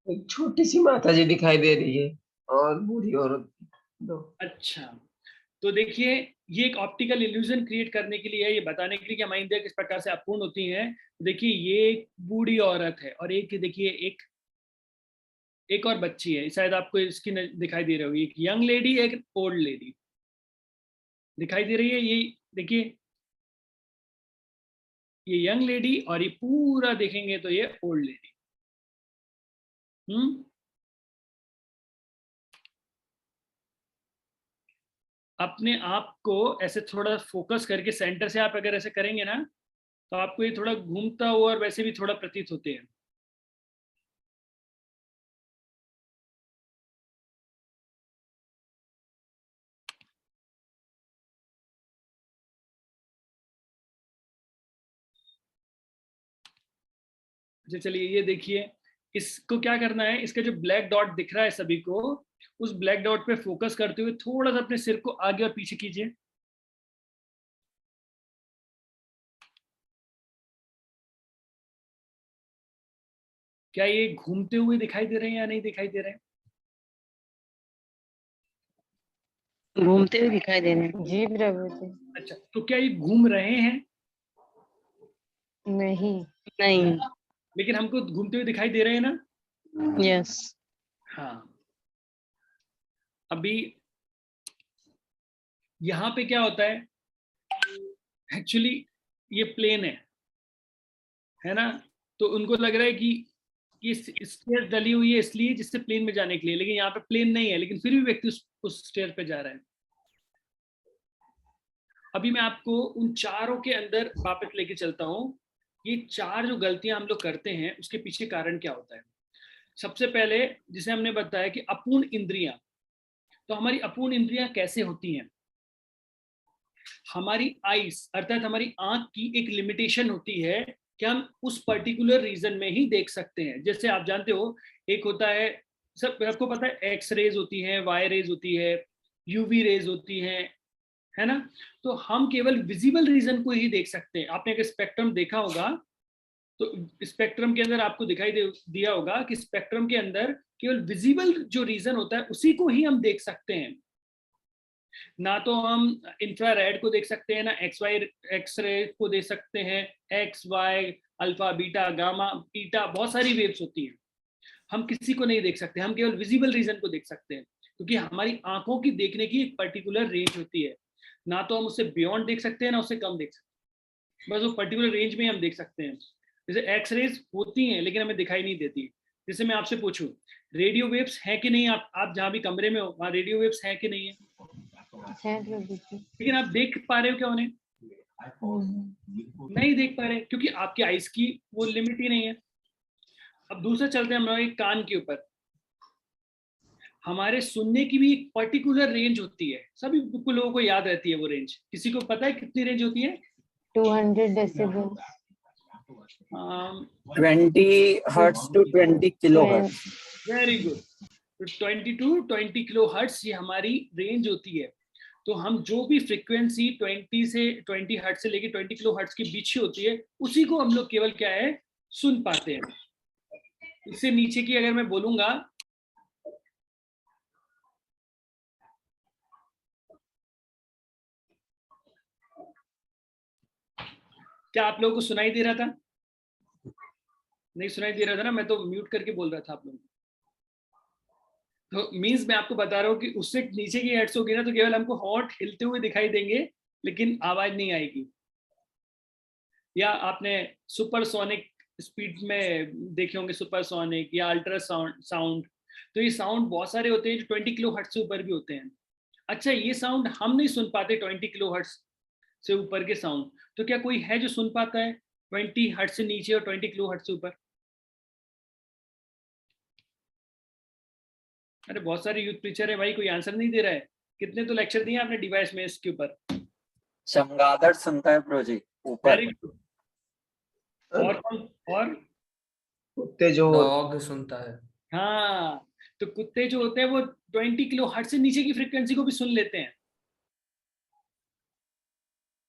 Speaker 2: एक छोटी सी माता जी दिखाई दे रही है और बूढ़ी औरत दो।
Speaker 1: अच्छा, तो देखिए, ये एक ऑप्टिकल इल्यूजन क्रिएट करने के लिए है, ये बताने के लिए कि हमारी इंद्रियां किस प्रकार से अपूर्ण होती हैं। देखिए, ये एक बूढ़ी औरत है, और एक देखिए एक और बच्ची है। शायद आपको इसकी दिखाई दे रही होगी, एक यंग लेडी, एक ओल्ड लेडी दिखाई दे रही है। ये देखिए, ये यंग लेडी, और ये पूरा देखेंगे तो ये ओल्ड लेडी। अपने आप को ऐसे थोड़ा फोकस करके सेंटर से आप अगर ऐसे करेंगे ना, तो आपको ये थोड़ा घूमता हुआ और वैसे भी थोड़ा प्रतीत होते हैं। अच्छा, चलिए ये देखिए, इसको क्या करना है? इसका जो ब्लैक डॉट दिख रहा है सभी को, उस ब्लैक डॉट पे फोकस करते हुए थोड़ा सा अपने सिर को आगे और पीछे कीजिए। क्या ये घूमते हुए दिखाई दे रहे हैं या नहीं दिखाई दे रहे हैं?
Speaker 8: घूमते हुए दिखाई दे रहे हैं।
Speaker 7: जी प्रभु जी।
Speaker 1: अच्छा, तो क्या ये घूम रहे हैं?
Speaker 7: नहीं।
Speaker 8: नहीं।
Speaker 1: लेकिन हमको घूमते हुए दिखाई दे रहे हैं ना?
Speaker 8: यस।
Speaker 1: हाँ। अभी यहाँ पे क्या होता है? एक्चुअली ये प्लेन है ना। तो उनको लग रहा है कि स्टेयर डली हुई है इसलिए, जिससे प्लेन में जाने के लिए, लेकिन यहाँ पे प्लेन नहीं है, लेकिन फिर भी व्यक्ति उस स्टेयर पे जा रहा है। अभी मैं आपको उन चारों के अंदर वापस लेके चलता हूँ। ये चार जो गलतियां हम लोग करते हैं, उसके पीछे कारण क्या होता है? सबसे पहले, जिसे हमने बताया कि अपूर्ण इंद्रियां। तो हमारी अपूर्ण इंद्रियां कैसे होती हैं? हमारी आईज, अर्थात हमारी आंख की एक लिमिटेशन होती है कि हम उस पर्टिकुलर रीजन में ही देख सकते हैं। जैसे आप जानते हो, एक होता है, सब आपको पता है, एक्स रेज होती है, वाई रेज होती है, यूवी रेज होती है ना। तो हम केवल विजिबल रीजन को ही देख सकते हैं। आपने अगर स्पेक्ट्रम देखा होगा, तो स्पेक्ट्रम के अंदर आपको दिखाई दिया होगा कि स्पेक्ट्रम के अंदर केवल विजिबल जो रीजन होता है उसी को ही हम देख सकते हैं। ना तो हम इंफ्रारेड को देख सकते हैं, ना एक्स रे को देख सकते हैं। X, Y, alpha, beta, gamma, eta, बहुत सारी वेव्स होती हैं। हम किसी को नहीं देख सकते, हम केवल विजिबल रीजन को देख सकते हैं, क्योंकि हमारी आंखों की देखने की एक पर्टिकुलर रेंज होती है। ना तो हम उससे बियॉन्ड देख सकते हैं, ना उससे कम देख सकते हैं, बस वो पर्टिकुलर रेंज में हम देख सकते हैं। जैसे एक्स रेज होती हैं लेकिन हमें दिखाई नहीं देती। जैसे मैं आपसे पूछूं रेडियो वेव्स हैं कि नहीं, आप जहाँ भी कमरे में हो वहाँ रेडियो वेव्स हैं कि नहीं है, लेकिन आप देख पा रहे हो क्या उन्हें? नहीं देख पा रहे क्योंकि आपकी आइज की वो लिमिट ही नहीं है। अब दूसरा चलते हैं हम लोग एक कान के ऊपर। हमारे सुनने की भी एक पर्टिकुलर रेंज होती है, सभी लोगों को याद रहती है वो रेंज। किसी को पता है कितनी रेंज होती है?
Speaker 7: 200 decibel
Speaker 3: 20 hertz to 20 kilo hertz.
Speaker 1: Very good. तो 20 टू 20 किलो हर्ट्ज ये हमारी रेंज होती है। तो हम जो भी फ्रीक्वेंसी 20 हर्ट्ज से लेके 20 किलो हर्ट्ज के बीच ही होती है उसी को हम लोग केवल क्या है सुन पाते हैं। इससे नीचे की अगर मैं बोलूंगा, क्या आप लोगों को सुनाई दे रहा था? नहीं सुनाई दे रहा था ना, मैं तो म्यूट करके बोल रहा था आप लोगों को। तो मीन्स मैं आपको बता रहा हूँ कि उससे नीचे की हर्ट्ज होगी ना तो केवल हमको हॉट हिलते हुए दिखाई देंगे लेकिन आवाज नहीं आएगी। या आपने सुपरसोनिक स्पीड में देखे होंगे, सुपरसोनिक या अल्ट्रासाउंड साउंड। तो ये साउंड बहुत सारे होते हैं जो 20 किलो हर्ट्ज से ऊपर भी होते हैं। अच्छा ये साउंड हम नहीं सुन पाते 20 किलो हर्ट्ज से ऊपर के साउंड, तो क्या कोई है जो सुन पाता है 20 हर्ट्ज से नीचे और 20 किलो हर्ट्ज से ऊपर? अरे बहुत सारे यूथ प्रीचर है भाई, कोई आंसर नहीं दे रहा है। कितने तो लेक्चर दिए आपने डिवाइस में इसके ऊपर?
Speaker 3: चमगादड़ सुनता है प्रोजेक्ट ऊपर।
Speaker 1: Very good. और
Speaker 2: कुत्ते जो
Speaker 4: डॉग सुनता है।
Speaker 1: हाँ, तो कुत्ते जो होते हैं वो 20 किलो हर्ट्ज से नीचे की फ्रीक्वेंसी को भी सुन लेते हैं।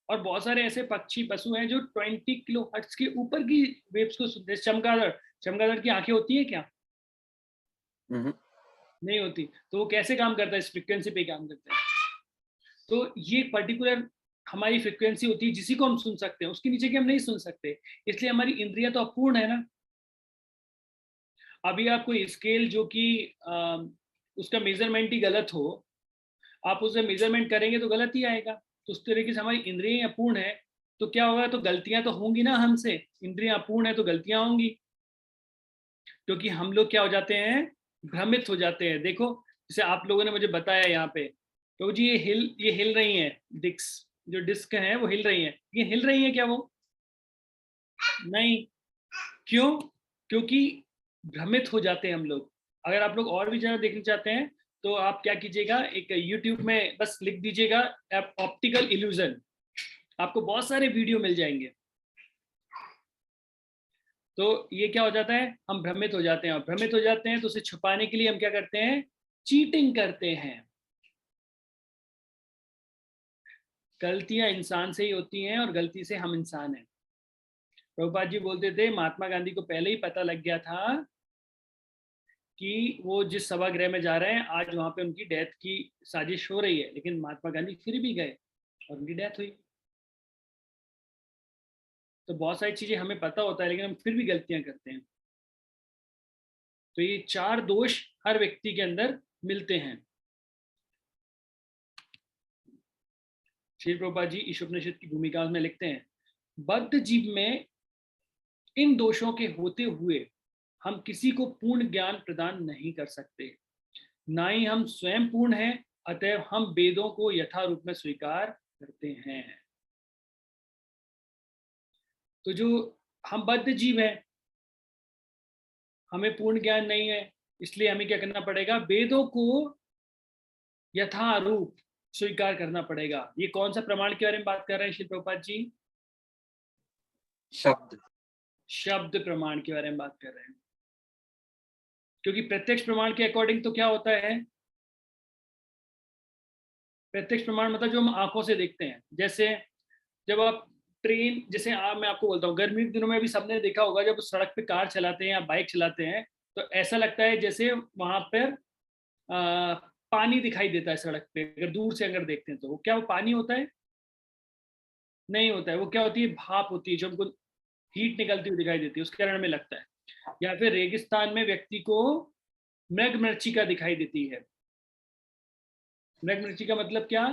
Speaker 1: और बहुत सारे ऐसे पक्षी पशु हैं जो 20 किलो हर्ट्ज के ऊपर की वेव्स को सुनते हैं। चमगादड़ की आंखें होती है क्या? नहीं होती। तो वो कैसे काम करता है? इस फ्रीक्वेंसी पे काम करता है। तो ये पर्टिकुलर हमारी फ्रीक्वेंसी होती है जिसी को हम सुन सकते हैं, उसके नीचे की हम नहीं सुन सकते, इसलिए हमारी इंद्रियां तो अपूर्ण है ना। अभी आप कोई स्केल जो कि उसका मेजरमेंट ही गलत हो, आप उसे मेजरमेंट करेंगे तो गलत ही आएगा। तो उस तरीके से हमारी इंद्रियां अपूर्ण है तो क्या होगा, तो गलतियां तो होंगी ना हमसे। इंद्रियां अपूर्ण है तो गलतियां होंगी, क्योंकि हम लोग क्या हो जाते हैं, भ्रमित हो जाते हैं। देखो जैसे आप लोगों ने मुझे बताया यहाँ पे तो जी ये हिल रही है डिस्क, जो डिस्क है वो हिल रही है, ये हिल रही है क्या वो? नहीं। क्यों? क्योंकि भ्रमित हो जाते हैं हम लोग। अगर आप लोग और भी ज़्यादा देखना चाहते हैं तो आप क्या कीजिएगा, एक YouTube में बस लिख दीजिएगा ऑप्टिकल इल्यूजन, आपको बहुत सारे वीडियो मिल जाएंगे। तो ये क्या हो जाता है, हम भ्रमित हो जाते हैं, और भ्रमित हो जाते हैं तो उसे छुपाने के लिए हम क्या करते हैं, चीटिंग करते हैं। गलतियां इंसान से ही होती हैं और गलती से हम इंसान हैं। प्रभुपाद जी बोलते थे महात्मा गांधी को पहले ही पता लग गया था कि वो जिस सभागृह में जा रहे हैं आज वहां पे उनकी डेथ की साजिश हो रही है, लेकिन महात्मा गांधी फिर भी गए और उनकी डेथ हुई। तो बहुत सारी चीजें हमें पता होता है लेकिन हम फिर भी गलतियां करते हैं। तो ये 4 दोष हर व्यक्ति के अंदर मिलते हैं। श्री प्रभुपाद जी ईशोपनिषद की भूमिका में लिखते हैं, बद्ध जीव में इन दोषों के होते हुए हम किसी को पूर्ण ज्ञान प्रदान नहीं कर सकते, ना ही हम स्वयं पूर्ण हैं, अतएव हम वेदों को यथा रूप में स्वीकार करते हैं। तो जो हम बद्ध जीव हैं, हमें पूर्ण ज्ञान नहीं है, इसलिए हमें क्या करना पड़ेगा, वेदों को यथा रूप स्वीकार करना पड़ेगा। ये कौन सा प्रमाण के बारे में बात कर रहे हैं श्री प्रभुपाद जी? शब्द प्रमाण के बारे में बात कर रहे हैं। क्योंकि प्रत्यक्ष प्रमाण के अकॉर्डिंग तो क्या होता है, प्रत्यक्ष प्रमाण मतलब जो हम आंखों से देखते हैं। जैसे जब आप ट्रेन, जैसे मैं आपको बोलता हूँ गर्मी के दिनों में भी सबने देखा होगा, जब सड़क पे कार चलाते हैं या बाइक चलाते हैं तो ऐसा लगता है जैसे वहां पर पानी दिखाई देता है सड़क पे। अगर दूर से अगर देखते हैं तो वो क्या वो पानी होता है? नहीं होता है। वो क्या होती है, भाप होती है जो हमको हीट निकलती हुई दिखाई देती है, उसके कारण में लगता है। या फिर रेगिस्तान में व्यक्ति को मृगमरीचिका दिखाई देती है। मृगमरीचिका मतलब क्या,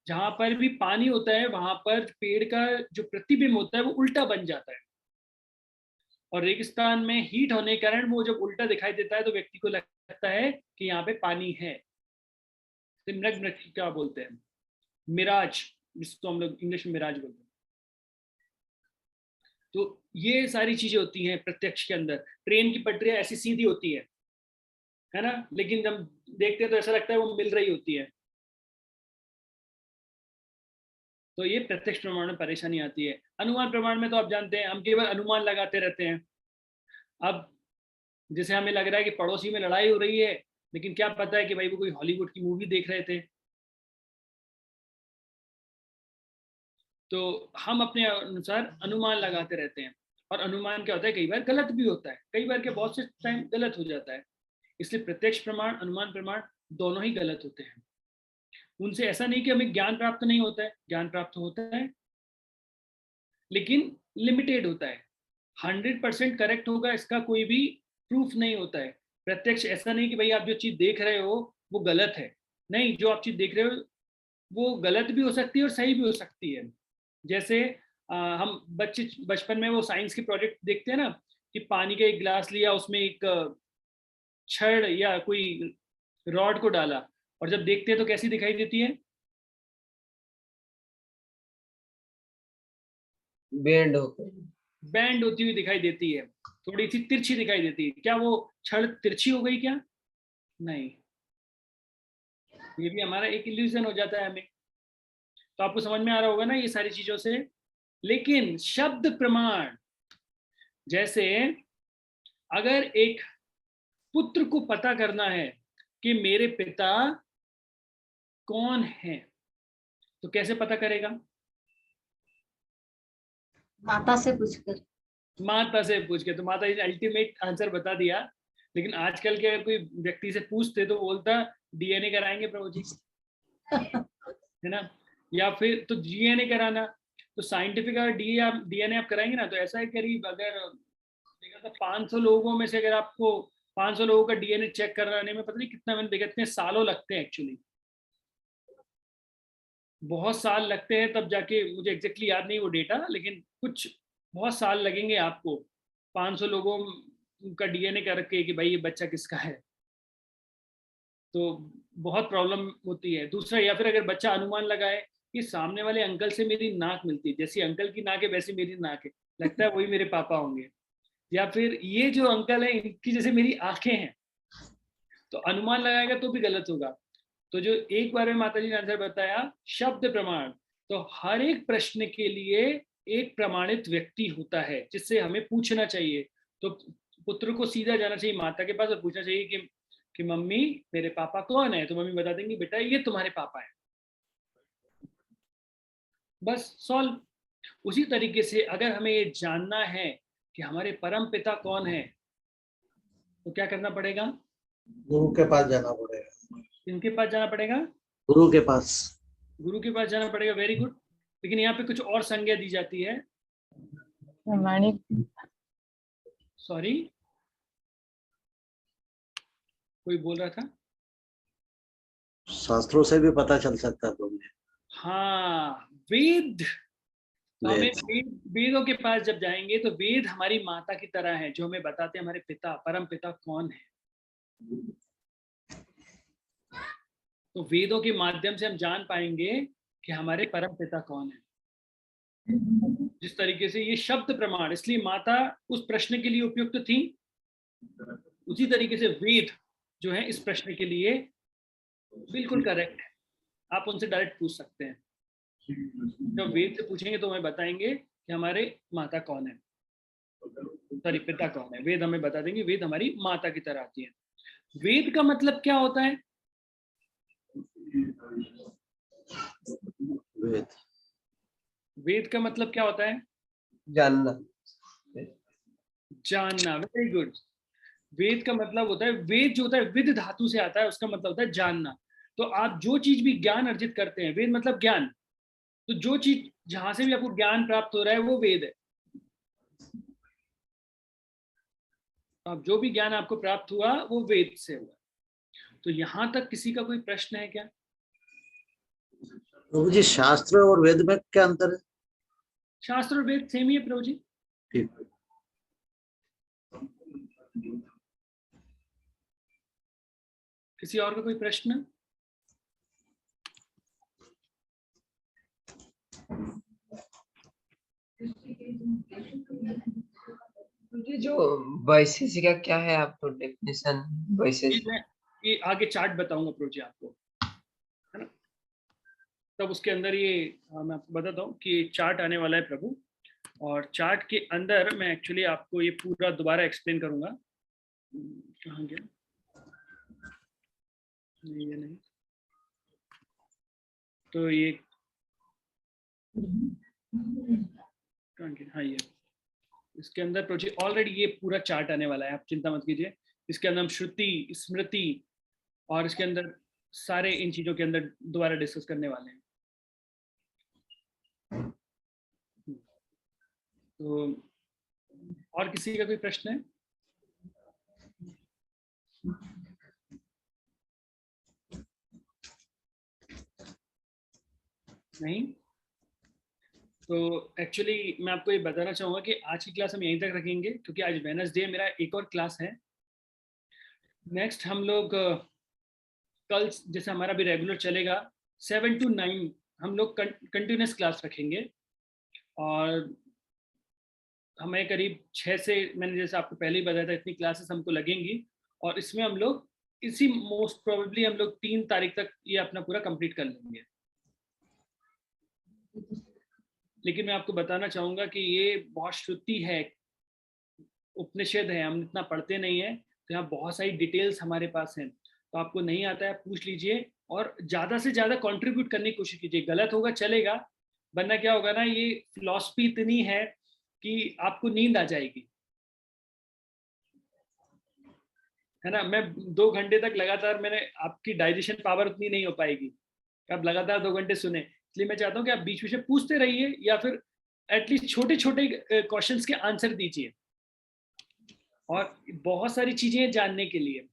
Speaker 1: जहां पर भी पानी होता है वहां पर पेड़ का जो प्रतिबिंब होता है वो उल्टा बन जाता है। और रेगिस्तान में हीट होने के कारण वो जब उल्टा दिखाई देता है तो व्यक्ति को लगता है कि यहाँ पे पानी है। मृग क्या बोलते हैं, मिराज, जिसको हम लोग इंग्लिश में मिराज बोलते हैं। तो ये सारी चीजें होती हैं प्रत्यक्ष के अंदर। ट्रेन की पटरियां ऐसी सीधी होती है ना, लेकिन जब देखते हैं तो ऐसा लगता है वो मिल रही होती है। तो ये प्रत्यक्ष प्रमाण में परेशानी आती है। अनुमान प्रमाण में तो आप जानते हैं हम केवल अनुमान लगाते रहते हैं। अब जैसे हमें लग रहा है कि पड़ोसी में लड़ाई हो रही है, लेकिन क्या पता है कि भाई वो कोई हॉलीवुड की मूवी देख रहे थे। तो हम अपने अनुसार अनुमान लगाते रहते हैं, और अनुमान क्या होता है, कई बार गलत भी होता है, कई बार के बहुत से टाइम गलत हो जाता है। इसलिए प्रत्यक्ष प्रमाण, अनुमान प्रमाण दोनों ही गलत होते हैं। उनसे ऐसा नहीं कि हमें ज्ञान प्राप्त नहीं होता है, ज्ञान प्राप्त होता है, लेकिन लिमिटेड होता है। 100% करेक्ट होगा इसका कोई भी प्रूफ नहीं होता है। प्रत्यक्ष ऐसा नहीं कि भाई आप जो चीज देख रहे हो वो गलत है, नहीं, जो आप चीज देख रहे हो वो गलत भी हो सकती है और सही भी हो सकती है। जैसे हम बचपन में वो साइंस के प्रोजेक्ट देखते हैं ना, कि पानी का एक गिलास लिया, उसमें एक छड़ या कोई रॉड को डाला, और जब देखते हैं तो कैसी दिखाई देती है,
Speaker 2: बैंड
Speaker 1: होती हुई दिखाई देती है, थोड़ी सी तिरछी दिखाई देती है। क्या वो छड़ तिरछी हो गई क्या? नहीं, ये भी हमारा एक इल्यूजन हो जाता है हमें। तो आपको समझ में आ रहा होगा ना ये सारी चीजों से। लेकिन शब्द प्रमाण, जैसे अगर एक पुत्र को पता करना है कि मेरे पिता कौन है, तो कैसे पता करेगा?
Speaker 10: माता से पूछकर।
Speaker 1: माता से पूछ के। तो माता जी ने अल्टीमेट आंसर बता दिया। लेकिन आजकल के अगर कोई व्यक्ति से पूछते तो बोलता डीएनए कराएंगे प्रभु जी, है ना, या फिर तो डीएनए कराना। तो साइंटिफिक अगर डीएनए आप कराएंगे ना, तो ऐसा है करीब अगर देखा था 500 लोगों में से अगर आपको 500 लोगों का डीएनए चेक कराने में पता नहीं कितना, मैंने देखा इतने सालों लगते हैं। एक्चुअली बहुत साल लगते हैं, तब जाके, मुझे एग्जैक्टली याद नहीं वो डेटा, लेकिन कुछ बहुत साल लगेंगे आपको 500 लोगों का डीएनए करके कि भाई ये बच्चा किसका है। तो बहुत प्रॉब्लम होती है। दूसरा, या फिर अगर बच्चा अनुमान लगाए कि सामने वाले अंकल से मेरी नाक मिलती है, जैसी अंकल की नाक है वैसी मेरी नाक है, लगता है वही मेरे पापा होंगे, या फिर ये जो अंकल है इनकी जैसे मेरी आंखें हैं, तो अनुमान लगाएगा तो भी गलत होगा। तो जो एक बार में माता जी ने आंसर बताया, शब्द प्रमाण, तो हर एक प्रश्न के लिए एक प्रमाणित व्यक्ति होता है जिससे हमें पूछना चाहिए। तो पुत्र को सीधा जाना चाहिए माता के पास और पूछना चाहिए कि मम्मी मेरे पापा कौन है, तो मम्मी बता देंगी बेटा ये तुम्हारे पापा है, बस सॉल्व। उसी तरीके से अगर हमें ये जानना है कि हमारे परम पिता कौन है, तो क्या करना पड़ेगा?
Speaker 5: गुरु के पास जाना पड़ेगा।
Speaker 1: किनके पास जाना पड़ेगा?
Speaker 5: गुरु के पास।
Speaker 1: गुरु के पास जाना पड़ेगा। Very good. लेकिन यहाँ पे कुछ और संज्ञा दी जाती है। सॉरी, कोई बोल रहा था?
Speaker 5: शास्त्रों से भी पता चल सकता है मुझे।
Speaker 1: हाँ, वेद। तो हमें वेदों के पास जब जाएंगे तो वेद हमारी माता की तरह है, जो हमें बताते हैं हमारे पिता, परम पिता कौन है। तो वेदों के माध्यम से हम जान पाएंगे कि हमारे परम पिता कौन है। जिस तरीके से ये शब्द प्रमाण, इसलिए माता उस प्रश्न के लिए उपयुक्त थी, उसी तरीके से वेद जो है इस प्रश्न के लिए बिल्कुल करेक्ट है। आप उनसे डायरेक्ट पूछ सकते हैं। जब वेद से पूछेंगे तो हमें बताएंगे कि हमारे माता कौन है, सॉरी पिता कौन है। वेद हमें बता देंगे, वेद हमारी माता की तरह आती है। वेद का मतलब क्या होता है? वेद का मतलब क्या होता है?
Speaker 2: जानना।
Speaker 1: जानना, वेरी गुड। वेद का मतलब होता है, वेद जो होता है विद धातु से आता है, उसका मतलब होता है जानना। तो आप जो चीज भी ज्ञान अर्जित करते हैं, वेद मतलब ज्ञान, तो जो चीज जहां से भी आपको ज्ञान प्राप्त हो रहा है वो वेद है। अब जो भी ज्ञान आपको प्राप्त हुआ वो वेद से हुआ। तो यहां तक किसी का कोई प्रश्न है क्या?
Speaker 5: प्रभु जी, शास्त्र और वेद में क्या अंतर है?
Speaker 1: शास्त्र और वेद सेम ही है प्रभु जी।
Speaker 5: ठीक।
Speaker 1: किसी और का कोई प्रश्न?
Speaker 2: जो वैशेषिक का क्या है, आपको डेफिनेशन वैशेषिक?
Speaker 1: ये आगे चार्ट बताऊंगा प्रोजी आपको, है ना? तब उसके अंदर ये मैं आपको बताता हूँ कि चार्ट आने वाला है प्रभु, और चार्ट के अंदर मैं एक्चुअली आपको ये पूरा दोबारा एक्सप्लेन करूंगा। कहाँ गया? नहीं, ये नहीं। तो ये कहाँ गया? हाँ, ये इसके अंदर प्रोजेक्ट ऑलरेडी ये पूरा चार्ट आने वाला है, आप चिंता मत कीजिए। इसके अंदर हम श्रुति, स्मृति और इसके अंदर सारे इन चीजों के अंदर दोबारा डिस्कस करने वाले हैं। तो और किसी का कोई प्रश्न है? नहीं? तो एक्चुअली मैं आपको ये बताना चाहूँगा कि आज की क्लास हम यहीं तक रखेंगे, क्योंकि आज वेडनेसडे मेरा एक और क्लास है। नेक्स्ट हम लोग कल जैसे हमारा भी रेगुलर चलेगा 7 to 9 हम लोग कंटिन्यूस क्लास रखेंगे, और हमें करीब 6 से, मैंने जैसे आपको पहले ही बताया था, इतनी क्लासेस हमको लगेंगी, और इसमें हम लोग इसी मोस्ट प्रोबेबली हम लोग 3 तारीख तक ये अपना पूरा कंप्लीट कर लेंगे। लेकिन मैं आपको बताना चाहूँगा कि ये बहुत श्रुति है, उपनिषद है, हम इतना पढ़ते नहीं है, तो यहाँ बहुत सारी डिटेल्स हमारे पास हैं। तो आपको नहीं आता है, पूछ लीजिए और ज़्यादा से ज़्यादा कंट्रीब्यूट करने की कोशिश कीजिए। गलत होगा चलेगा, वरना क्या होगा ना, ये फिलॉसफी इतनी है कि आपको नींद आ जाएगी, है ना। मैं 2 घंटे तक लगातार, मैंने आपकी डाइजेशन पावर उतनी नहीं हो पाएगी, आप लगातार 2 घंटे सुने। इसलिए मैं चाहता हूँ कि आप बीच बीच में पूछते रहिए, या फिर एटलीस्ट छोटे छोटे क्वेश्चंस के आंसर दीजिए, और बहुत सारी चीजें जानने के लिए।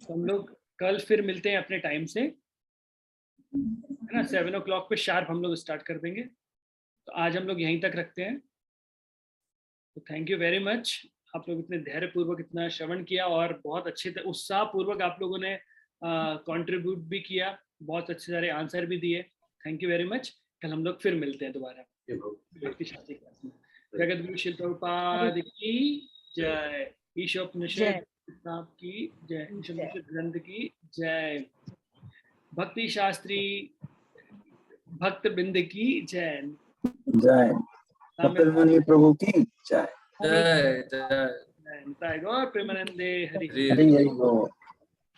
Speaker 1: तो हम लोग कल फिर मिलते हैं अपने टाइम से, है ना। 7 o'clock पे शार्प हम लोग स्टार्ट कर देंगे। तो आज हम लोग यहीं तक रखते हैं। तो थैंक यू वेरी मच, आप लोग इतने धैर्य पूर्वक इतना श्रवण किया, और बहुत अच्छे उत्साह पूर्वक आप लोगों ने कंट्रीब्यूट भी किया, बहुत अच्छे सारे आंसर भी दिए। Thank you very much. कल हम लोग फिर मिलते हैं दोबारा भक्ति शास्त्री क्लास में। जगत गुरु श्रील प्रभुपाद की जय, ईशोपनिषद की जय, ईशोपनिषद ग्रंथ की जय, भक्ति शास्त्री भक्त बिंद की जय
Speaker 11: जय, कपिल मुनि प्रभु की जय
Speaker 4: जय जय
Speaker 1: गौर प्रेमानंदे हरि
Speaker 11: हरि हरि बोल।